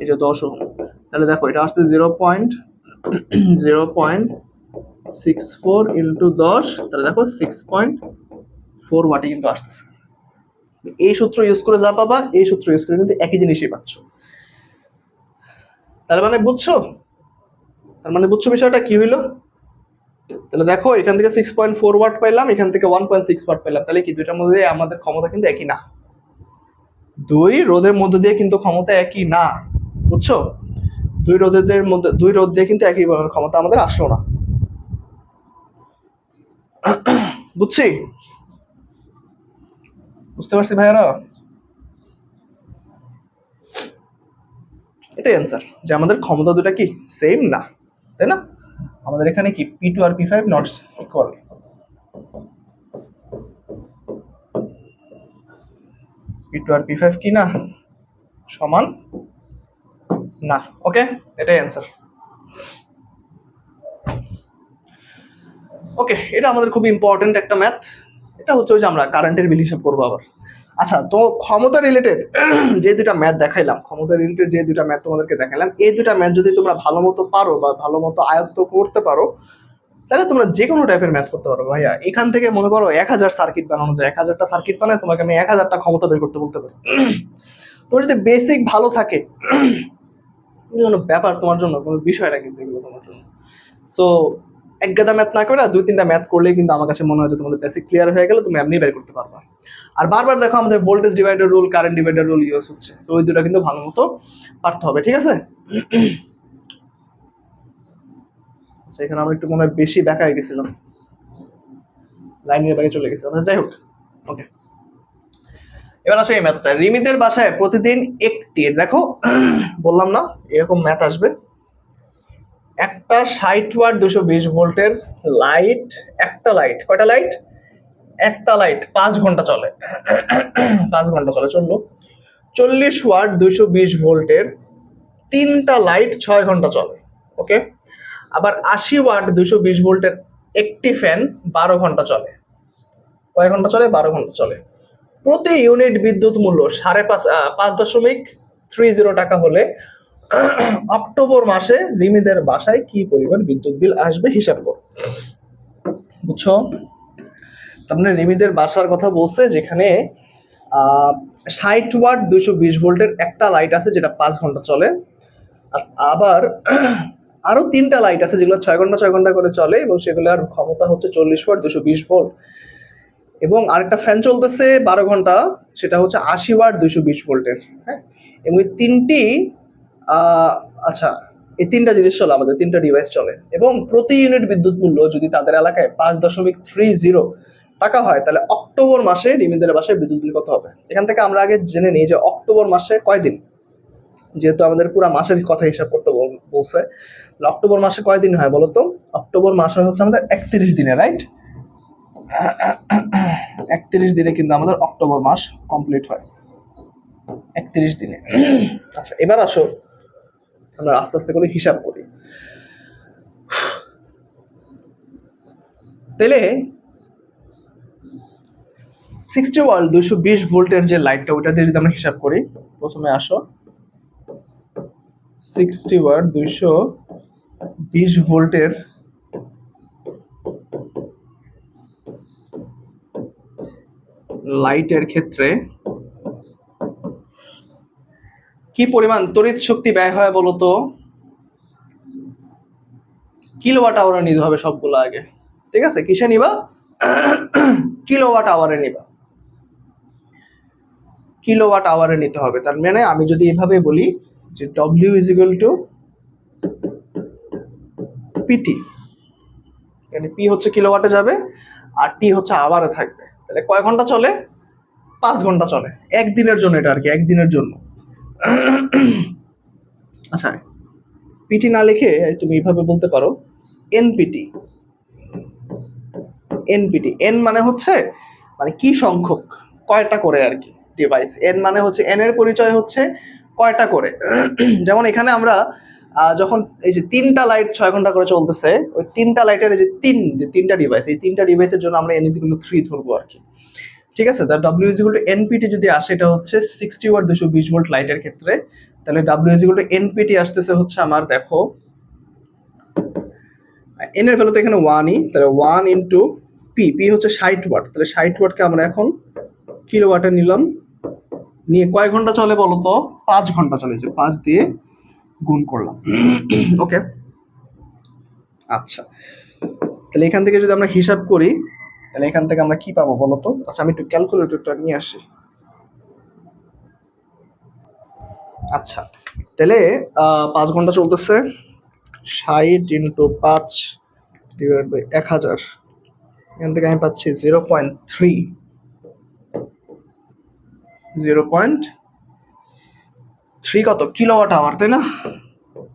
এই যে 10 ওহম, তাহলে দেখো এটা আসছে 0.64 ইন্টু 10, তাহলে দেখো 6.4 ওয়াটে কিন্তু আসতেছে। এই সূত্র ইউজ করে যা পাবা, এই সূত্র ইউজ করে কিন্তু একই জিনিসই পাচ্ছ। তার মানে বুঝছো, বিষয়টা কি হইলো? তাহলে দেখো এখান থেকে 6.4 ওয়াট পাইলাম, এখান থেকে 1.6 ওয়াট পাইলাম, তাহলে কি দুইটার মধ্যে দিয়ে আমাদের ক্ষমতা কিন্তু একই না, দুই রোধের মধ্যে দিয়ে কিন্তু ক্ষমতা একই না, বুঝছো? দুই রোধ দিয়ে কিন্তু একই ক্ষমতা আমাদের আসলো না, বুঝতে পারছি ভাইয়ারা? এটাই অ্যান্সার, যে আমাদের ক্ষমতা দুটা কি সেম না, তাই না? আমাদের এখানে কি P2 R P5 not equal, P2 R P5 কি না সমান না। ওকে, এটাই অ্যান্সার। ওকে, এটা আমাদের খুব ইম্পর্টেন্ট একটা ম্যাথ। এটা হচ্ছে ওই যে আমরা কারেন্টের বিল হিসাব করবো আবার। আচ্ছা, তো ক্ষমতা রিলেটেড যে দুটা ম্যাথ দেখাইলাম, ক্ষমতা রিলেটেড যে দুটা ম্যাথ তোমাদেরকে দেখাইলাম, এই দুটা ম্যাথ যদি তোমরা ভালো মতো পারো বা ভালো মতো আয়ত্ত করতে পারো, তাহলে তোমরা যে কোনো টাইপের ম্যাথ করতে পারো ভাইয়া। এখান থেকে মনে করো 1000 সার্কিট বানানো যায়, 1000টা সার্কিট বানায় তোমাকে আমি 1000টা ক্ষমতা বের করতে বলতে পারি। তোমার যদি বেসিক ভালো থাকে, কোনো ব্যাপার তোমার জন্য, কোনো বিষয়টা কিন্তু এগুলো তোমার জন্য। সো এক গাদা ম্যাথ না করে 2-3টা ম্যাথ করলে কিন্তু আমার কাছে মনে হয় যে তোমাদের বেসিক ক্লিয়ার হয়ে গেলে তুমি এমনি বের করতে পারবা। আর বারবার দেখো আমাদের voltage divider rule, current divider rule use হচ্ছে, সো ওই দুটো কিন্তু ভালো মতো পারতে হবে, ঠিক আছে? এখানে আমরা একটু মনে হয় বেশি ব্যাকা হয়ে গেছিলাম, লাইনের ব্যাগে চলে গেছিলাম, যাই হোক। ওকে, এবার আসে এই ম্যাথটা। রিমিদের বাসায় প্রতিদিন একটি, দেখো বললাম না এরকম ম্যাথ আসবে, একটা 60 ওয়াট 220 ভোল্টের লাইট, একটা লাইট, কয়টা লাইট? একটা লাইট 5 ঘন্টা চলে, 5 ঘন্টা চলে, চললো। 40 ওয়াট 220 ভোল্টের 3টা লাইট 6 ঘন্টা চলে। ওকে, আবার 80 ওয়াট 220 ভোল্টের একটি ফ্যান 12 ঘন্টা চলে। কয় ঘন্টা চলে? 12 ঘন্টা চলে। প্রতি ইউনিট বিদ্যুৎ মূল্য 5.30 টাকা হলে অক্টোবর মাসে রিমিদের বাসায় কি পরিমাণ বিদ্যুৎ বিল আসবে হিসাব করো। বুঝছো? তার মানে রিমিদের বাসার কথা বলছে, যেখানে 60 ওয়াট 220 ভোল্টের একটা লাইট আছে যেটা 5 ঘন্টা চলে, আবার আরো 3টা লাইট আছে যেগুলো 6 ঘন্টা 6 ঘন্টা করে চলে, এবং সেগুলোর ক্ষমতা হচ্ছে 40 ওয়াট 220 ভোল্ট, এবং আরেকটা ফ্যান চলতেছে 12 ঘন্টা, সেটা হচ্ছে 80 ওয়াট 220 ভোল্টের। হ্যাঁ, এবং এই তিনটি আচ্ছা, এই 3টা জিনিস চলে, আমাদের 3টা ডিভাইস চলে, এবং প্রতি ইউনিট বিদ্যুৎ মূল্য যদি তাদের এলাকায় 5.30 টাকা হয়, তাহলে অক্টোবর মাসে রিমিদের বাসায় বিদ্যুৎ বিল কত হবে? এখান থেকে আমরা আগে জেনে নিই যে অক্টোবর মাসে কয়দিন, যেহেতু আমাদের পুরো মাসের কথা হিসাব করতে বলছে, অক্টোবর মাসে কয়দিন হয় বলতো? অক্টোবর মাসে হচ্ছে আমাদের 31 দিনে, রাইট? 31 দিনে কিন্তু আমাদের অক্টোবর মাস কমপ্লিট হয়, 31 দিনে। আচ্ছা, এবার আসো আমরা আস্তে আস্তে করে হিসাব করি। তাহলে 60 ওয়াট 220 ভোল্টের যে লাইটটা, ওটা দিয়ে যদি আমরা হিসাব করি, প্রথমে আসো 60 ওয়াট 220 ভোল্টের লাইটের ক্ষেত্রে কি পরিমাণ তড়িৎ শক্তি ব্যয় হয় বলতো? কিলোওয়াট আওয়ারে নিতে হবে সবগুলো আগে, ঠিক আছে? কিসে নিবা? কিলোওয়াট আওয়ারে নিবা, কিলোওয়াট আওয়ারে নিতে হবে। তার মানে আমি যদি এভাবে বলি যে W = PT, মানে P হচ্ছে কিলোওয়াটে যাবে আর T হচ্ছে আওয়ারে থাকবে, তাহলে কয় ঘন্টা চলে? 5 ঘন্টা চলে, একদিনের জন্য এটা আর কি, একদিনের জন্য। আচ্ছা, পিটি না লিখে তুমি এইভাবে বলতে পারো এনপিটি। এনপিটি, এন মানে হচ্ছে মানে কি সংখ্যক, কয়টা করে আর কি ডিভাইস। এন মানে হচ্ছে, এন এর পরিচয় হচ্ছে কয়টা করে। যেমন এখানে আমরা যখন এই যে 3টা লাইট 6 ঘন্টা করে চলতেছে, ওই 3টা লাইটের যে 3টা ডিভাইস, এই 3টা ডিভাইসের জন্য আমরা N = 3 ধরবো আর কি, ঠিক আছে? তার W = NPT যদি আসে, এটা হচ্ছে 60 ওয়াট 220 ভোল্ট লাইটের ক্ষেত্রে, তাহলে W = NPT আসতেছে হচ্ছে আমার, দেখো এন এর ভ্যালু তো এখানে 1ই, তাহলে 1 ইন্টু পি, পি হচ্ছে 60 ওয়াট, তাহলে 60 ওয়াটকে আমরা এখন কিলোওয়াটে নিলাম, নিয়ে কয় ঘন্টা চলে বলো তো? 5 ঘন্টা চলে, যে 5 দিয়ে গুণ করলাম। ওকে, আচ্ছা, তাহলে এখান থেকে যদি আমরা হিসাব করি, তাহলে এখান থেকে আমরা কি পাবো বলো তো? আচ্ছা, আমি একটু ক্যালকুলেটরটা নিয়ে আসি। আচ্ছা, তাহলে 5 ঘন্টা চলতেছে, 60 ইন্টু 5 ডিভাইড বাই 1000, এখান থেকে আমি পাচ্ছি 0.3 3 কত কিলোওয়াট আওয়ার, তাই না?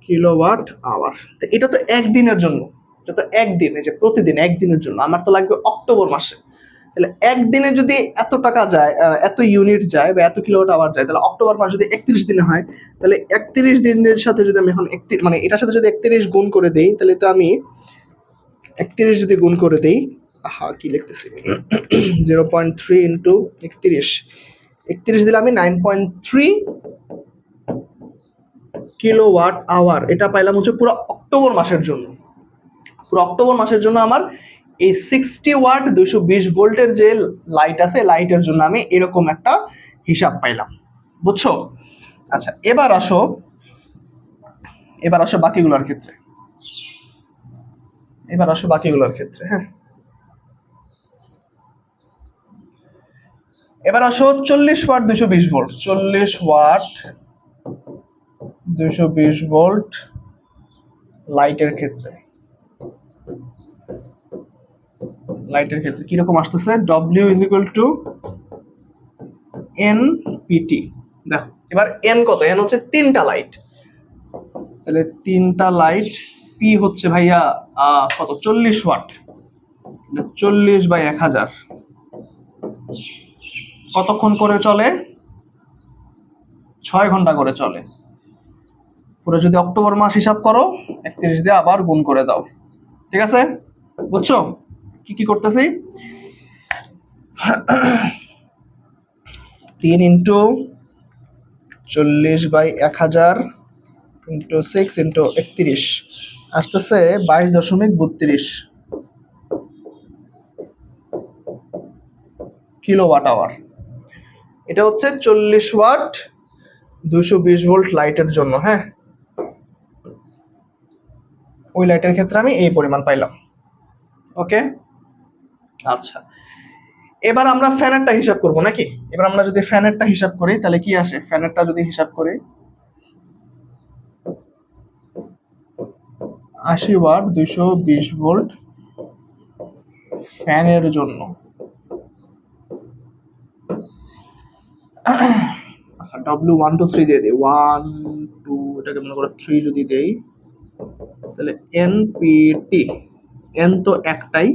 Kilowatt hour. তো এটা তো একদিনের জন্য, এটা তো একদিন, এই যে প্রতিদিন একদিনের জন্য। আমার তো লাগবে অক্টোবর মাসে। তাহলে একদিনে যদি এত টাকা যায়, এত ইউনিট যায় বা এত কিলোওয়াট আওয়ার যায়, তাহলে অক্টোবর মাস যদি 31 দিনে হয়, তাহলে 31 দিনের সাথে যদি আমি এখন মানে এটার সাথে যদি 31 গুণ করে দেই, তাহলে তো আমি 31 যদি গুণ করে দেই, কি লিখতেছি, 0.3 ইন্টু 31, 31 দিলে আমি 9.3 কিলোওয়াট আওয়ার। এটা পাইলাম হচ্ছে পুরো অক্টোবর মাসের জন্য। পুরো অক্টোবর মাসের জন্য আমার এই 60 ওয়াট 220 ভোল্টের যে লাইট আছে, লাইটের জন্য আমি এরকম একটা হিসাব পাইলাম। বুঝছো? আচ্ছা, এবার আসো বাকিগুলোর ক্ষেত্রে। হ্যাঁ, এবার আসো 40 ওয়াট 220 ভোল্ট, 40 ওয়াট 220 ভোল্ট লাইটের ক্ষেত্রে কিরকম আসতেছে? W is equal two NPT। দেখো এবার N কত? N হচ্ছে 3টা লাইট, তাহলে 3টা লাইট, P হচ্ছে ভাইয়া কত? 40 ওয়াট, 40/1000 কতক্ষণ করে চলে? 6 ঘন্টা করে চলে। পুরো যদি অক্টোবর মাস হিসাব করো, 31 দিয়ে আবার গুণ করে দাও। ঠিক আছে? বুঝছো কি কি করতেছি? 3 ইন্টু 40/1000 ইন্টু 6 ইন্টু 31 আসতেছে 22.32 কিলোওয়াট আওয়ার। এটা হচ্ছে 40 ওয়াট 220 ভোল্ট লাইটের জন্য। হ্যাঁ, ওই লাইটের ক্ষেত্রে আমি এই পরিমাণ পাইলাম। ওকে, আচ্ছা, এবার আমরা ফ্যানেরটা হিসাব করব নাকি? এবার আমরা যদি ফ্যানেরটা হিসাব করি, তাহলে কি আসে? ফ্যানেরটা যদি হিসাব করি, 80 ওয়াট 220 ভোল্ট ফ্যানের জন্য। W1 2 3 দিয়ে দিই, 1 2, এটাকে মনে করো 3 যদি দেই, তাহলে NPT, N তো একটাই,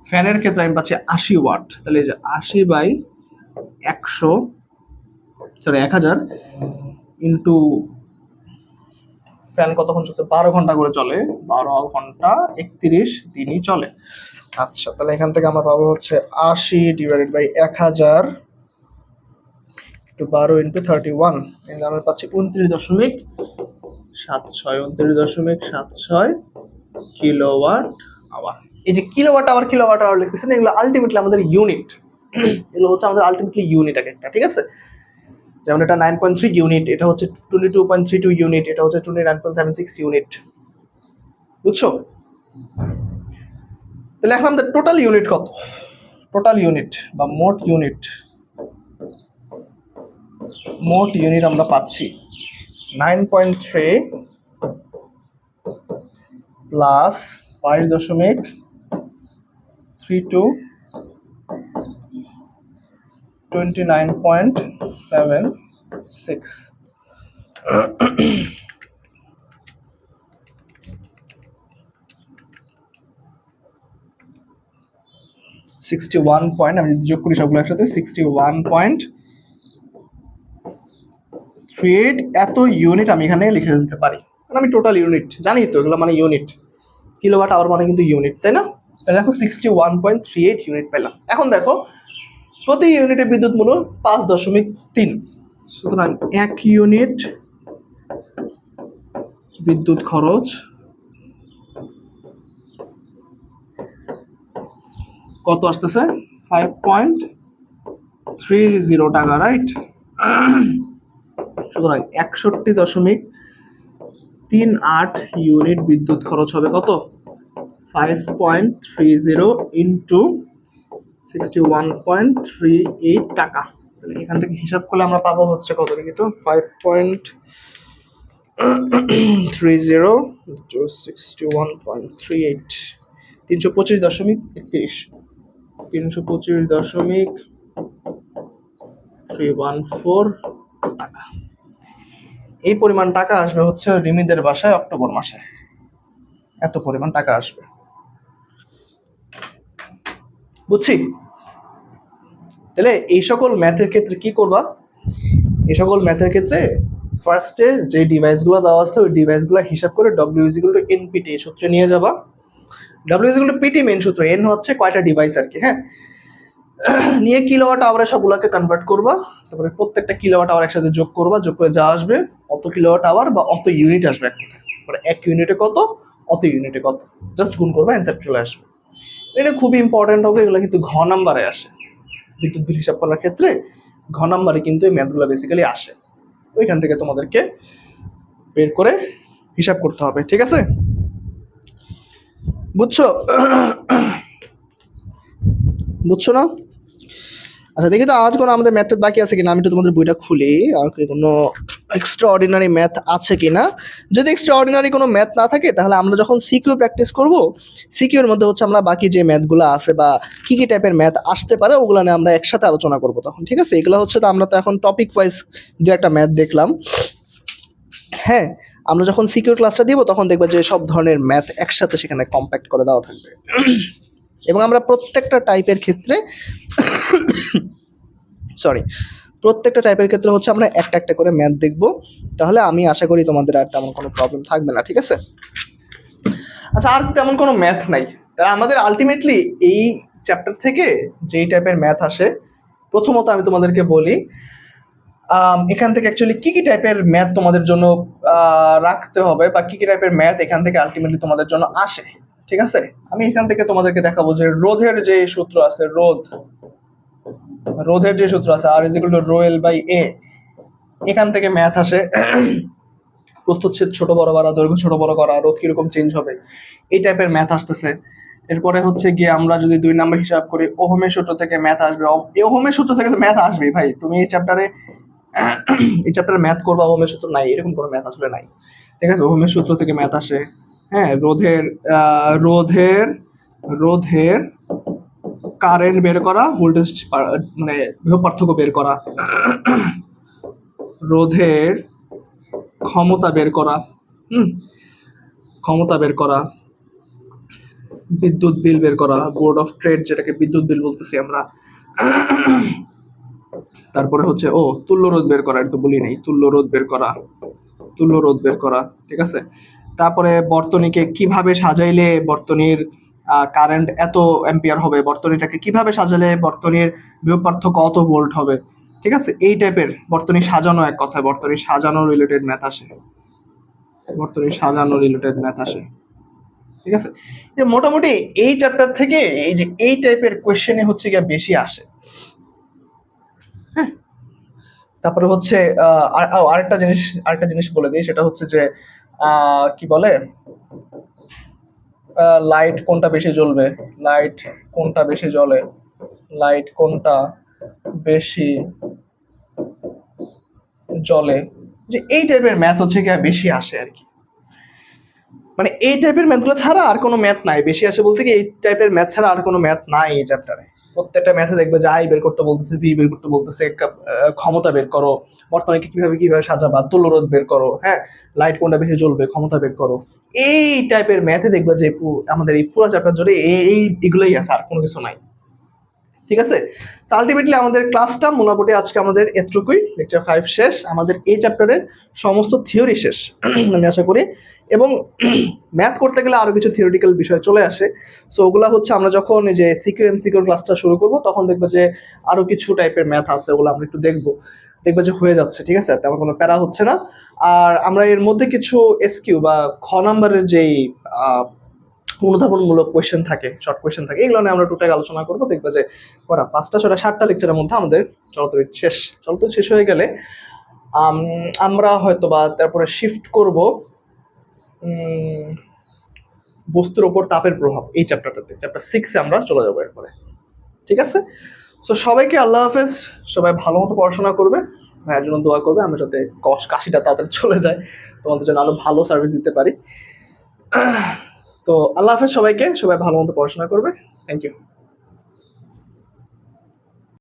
ফ্যানের ক্ষেত্রে আমি পাচ্ছি 80 ওয়াট, তাহলে এই যে 80/1000 ইন্টু ফ্যান কতক্ষণ চলছে? 12 ঘন্টা করে চলে, 12 ঘন্টা 31 দিনই চলে। আচ্ছা, তাহলে এখান থেকে আমরা পাবো হচ্ছে 80/1000 একটু 12 ইন্টু 31, আমরা পাচ্ছি 29.76 কিলোওয়াট আওয়ার। এই যে কিলোওয়াট আওয়ার লিখতেছেন, এগুলো আলটিমেটলি আমাদের ইউনিট। এগুলো হচ্ছে আমাদের আলটিমেটলি ইউনিট এক একটা। ঠিক আছে? যেমন এটা 9.3 ইউনিট, এটা হচ্ছে 22.32 ইউনিট, এটা হচ্ছে 29.76 ইউনিট। বুঝছো? তাহলে এখন আমাদের টোটাল ইউনিট কত? টোটাল ইউনিট বা মোট ইউনিট আমরা পাচ্ছি 9.3 প্লাস 22.32 29.76, আমি যদি যোগ করি সবগুলো একসাথে 61.38 এত ইউনিট আমি এখানে লিখে দিতে পারি, কারণ আমি টোটাল ইউনিট জানি তো, এগুলো মানে ইউনিট। কিলোওয়াট আওয়ার মানে কিন্তু ইউনিট, তাই না? তাহলে দেখো 61.38 ইউনিট পেলাম। এখন দেখো প্রতি ইউনিটের বিদ্যুৎ মূল্য 5.3, সুতরাং 1 ইউনিট বিদ্যুৎ খরচ কত আসতেছে? 5.30 টাকা, রাইট? সুতরাং 61.38 ইউনিট বিদ্যুৎ খরচ হবে কত? 5.30 ইন্টু 61.38 টাকা। তাহলে এখান থেকে হিসাব করলে আমরা পাবো হচ্ছে কত দেখি তো, 5.30 to 61.38, 325.31, 325.314 টাকা। এই পরিমাণ টাকা আসবে হচ্ছে রিমিদের বাসায় অক্টোবর মাসে, এত পরিমাণ টাকা আসবে, বুঝছি। তাহলে এই সকল ম্যাথের ক্ষেত্রে কি করবা, এই সকল ম্যাথের ক্ষেত্রে ফার্স্টে যে ডিভাইসগুলো দেওয়া আছে ওই ডিভাইসগুলো হিসাব করে W is equal to N P T এই সূত্রে নিয়ে যাবা। W is equal to P T main সূত্র, এন হচ্ছে কয়টা ডিভাইস আর কি, হ্যাঁ। নিয়ে কিলোওয়াট আওয়ারে সবগুলোকে কনভার্ট করবা, তারপরে প্রত্যেকটা কিলোওয়াট আওয়ার একসাথে যোগ করবা, যোগ করে যা আসবে অত কিলোওয়াট আওয়ার বা অত ইউনিট আসবে, এক ইউনিটে কত, অত ইউনিটে কত, জাস্ট গুণ করবা, অ্যান্সার চলে আসবে। এটা খুবই ইম্পর্টেন্ট হবে, এগুলো কিন্তু ঘ নাম্বারে আসে, বিদ্যুৎ বিল হিসাব করার ক্ষেত্রে ঘ নাম্বারে কিন্তু এই ম্যাথগুলো বেসিক্যালি আসে, ওইখান থেকে তোমাদেরকে বের করে হিসাব করতে হবে, ঠিক আছে, বুঝছো? বুঝছো না? আচ্ছা দেখি তো আজ কোনো আমাদের ম্যাথ বাকি আছে কিনা, আমি তো তোমাদের বইটা খুলি, আর কি কোনো এক্সট্রা অর্ডিনারি ম্যাথ আছে কিনা। যদি এক্সট্রা অর্ডিনারি কোনো ম্যাথ না থাকে তাহলে আমরা যখন সিকিউ প্র্যাকটিস করব, সিকিউর মধ্যে হচ্ছে আমরা বাকি যে ম্যাথগুলো আছে বা কী কী টাইপের ম্যাথ আসতে পারে ওগুলো নিয়ে আমরা একসাথে আলোচনা করব তখন, ঠিক আছে। এগুলো হচ্ছে তো আমরা তো এখন টপিক ওয়াইজ দু একটা ম্যাথ দেখলাম, হ্যাঁ। আমরা যখন সিকিউর ক্লাসটা দিব তখন দেখবো যে সব ধরনের ম্যাথ একসাথে সেখানে কম্প্যাক্ট করে দেওয়া থাকবে, এবং আমরা প্রত্যেকটা টাইপের ক্ষেত্রে প্রত্যেকটা টাইপের ক্ষেত্রে হচ্ছে আমরা একটা একটা করে ম্যাথ দেখব, তাহলে আমি আশা করি তোমাদের আর তেমন কোনো প্রবলেম থাকবে না, ঠিক আছে। আচ্ছা আর তেমন কোনো ম্যাথ নাই, তাহলে আমাদের আলটিমেটলি এই চ্যাপ্টার থেকে যেই টাইপের ম্যাথ আসে, প্রথমত আমি তোমাদেরকে বলি এখান থেকে অ্যাকচুয়ালি কী কী টাইপের ম্যাথ তোমাদের জন্য রাখতে হবে বা কী কী টাইপের ম্যাথ এখান থেকে আলটিমেটলি তোমাদের জন্য আসে, ঠিক আছে। আমি এখান থেকে তোমাদেরকে দেখাবো যে রোধের যে সূত্র আছে, রোধের যে সূত্র আছে R is equal to rho L by A, এখান থেকে ম্যাথ আসে। প্রস্তুতছেদ ছোট বড় করা, দৈর্ঘ্য ছোট বড় করা, রোধ কিরকম চেঞ্জ হবে, এই টাইপের ম্যাথ আসতেছে। এরপরে হচ্ছে গিয়ে আমরা যদি 2 নম্বর হিসাব করি ওহমের সূত্র থেকে ম্যাথ আসবে, ওহমের সূত্র থেকে তো ম্যাথ আসবেই ভাই, তুমি এই চ্যাপ্টারে ম্যাথ করবা ওহমের সূত্র নাই, এরকম কোনো ম্যাথ আসলে নাই, ঠিক আছে। ওহমের সূত্র থেকে ম্যাথ আসে, হ্যাঁ। রোধের কারেন্ট বের করা, ভোল্টেজ মানে বিভব পার্থক্য বের করা, রোধের ক্ষমতা বের করা, ক্ষমতা বের করা, বিদ্যুৎ বিল বের করা, বোর্ড অফ ট্রেড যেটাকে বিদ্যুৎ বিল বলতেছি আমরা, তারপরে হচ্ছে তুল্য রোধ বের করা, এটা তো বলি নাই, তুল্য রোধ বের করা, ঠিক আছে। তারপরে বর্তনীকে কিভাবে সাজাইলে বর্তনীর কারেন্ট এত অ্যাম্পিয়ার হবে, বর্তনীটাকে কিভাবে সাজালে বর্তনীর বিভব পার্থক্য কত ভোল্ট হবে, ঠিক আছে। এই টাইপের বর্তনী সাজানো, এক কথায় বর্তনী সাজানো রিলেটেড ম্যাথ আসে, ঠিক আছে। মোটামুটি এই চ্যাপ্টার থেকে এই যে এই টাইপের কোয়েশ্চেনই হচ্ছে গিয়ে বেশি আসে, হ্যাঁ। তারপরে হচ্ছে আরেকটা জিনিস বলে দিই, সেটা হচ্ছে যে কি বলে, লাইট কোনটা বেশি জ্বলবে, লাইট কোনটা বেশি জ্বলে, যে এই টাইপের ম্যাথ হচ্ছে কি বেশি আসে আর কি। মানে এই টাইপের ম্যাথগুলো ছাড়া আর কোনো ম্যাথ নাই, বেশি আসে বলতে কি এই টাইপের ম্যাথ ছাড়া আর কোনো ম্যাথ নাই এই চ্যাপ্টারে। প্রত্যেকটা ম্যাথে দেখবে যে আই বের করতে বলতেছে, ভি বের করতে বলতেছে, ক্ষমতা বের করো, বর্তমানে কিভাবে সাজাবা, তুল্যরোধ বের করো, হ্যাঁ, লাইট কোনটা বেশি জ্বলবে, ক্ষমতা বের করো, এই টাইপের ম্যাথে দেখবে যে আমাদের এই পুরো চ্যাপ্টার জুড়ে এইগুলোই আছে, আর কোনো কিছু নাই, ঠিক আছে। আলটিমেটলি আমাদের ক্লাসটা মোটামুটি আজকে আমাদের এতটুকুই, লেকচার 5 শেষ, আমাদের এই চ্যাপ্টারের সমস্ত থিওরি শেষ আমি আশা করি, এবং ম্যাথ করতে গেলে আরও কিছু থিওরিটিক্যাল বিষয় চলে আসে। সো ওগুলা হচ্ছে আমরা যখন এই যে সিকিউ এমসিকিউর ক্লাসটা শুরু করব তখন দেখবো যে আরও কিছু টাইপের ম্যাথ আছে, ওগুলো আমরা একটু দেখবো যে হয়ে যাচ্ছে, ঠিক আছে, তেমন কোনো প্যারা হচ্ছে না। আর আমরা এর মধ্যে কিছু এসকিউ বা খ নাম্বারের যেই অনুধাবনমূলক কোয়েশ্চেন থাকে, শর্ট কোয়েশ্চেন থাকে, এগুলো নিয়ে আমরা টোটাল আলোচনা করবো। দেখবে যে 5টা 6টা 7টা লেকচারের মধ্যে আমাদের চলতরিৎ শেষ হয়ে গেলে আমরা হয়তো বা তারপরে শিফট করব বস্তুর ওপর তাপের প্রভাব, এই চ্যাপ্টারটাতে, চ্যাপ্টার 6-এ আমরা চলে যাবো এরপরে, ঠিক আছে। সো সবাইকে আল্লাহ হাফেজ, সবাই ভালো মতো পড়াশোনা করবে, ভাইয়ের জন্য দোয়া করবে, আমরা যাতে কাশিটা তাড়াতাড়ি চলে যায়, তোমাদের জন্য আরো ভালো সার্ভিস দিতে পারি। তো আল্লাহ হাফেজ সবাইকে, সবাই ভালো মতো পড়াশোনা করবে, থ্যাংক ইউ।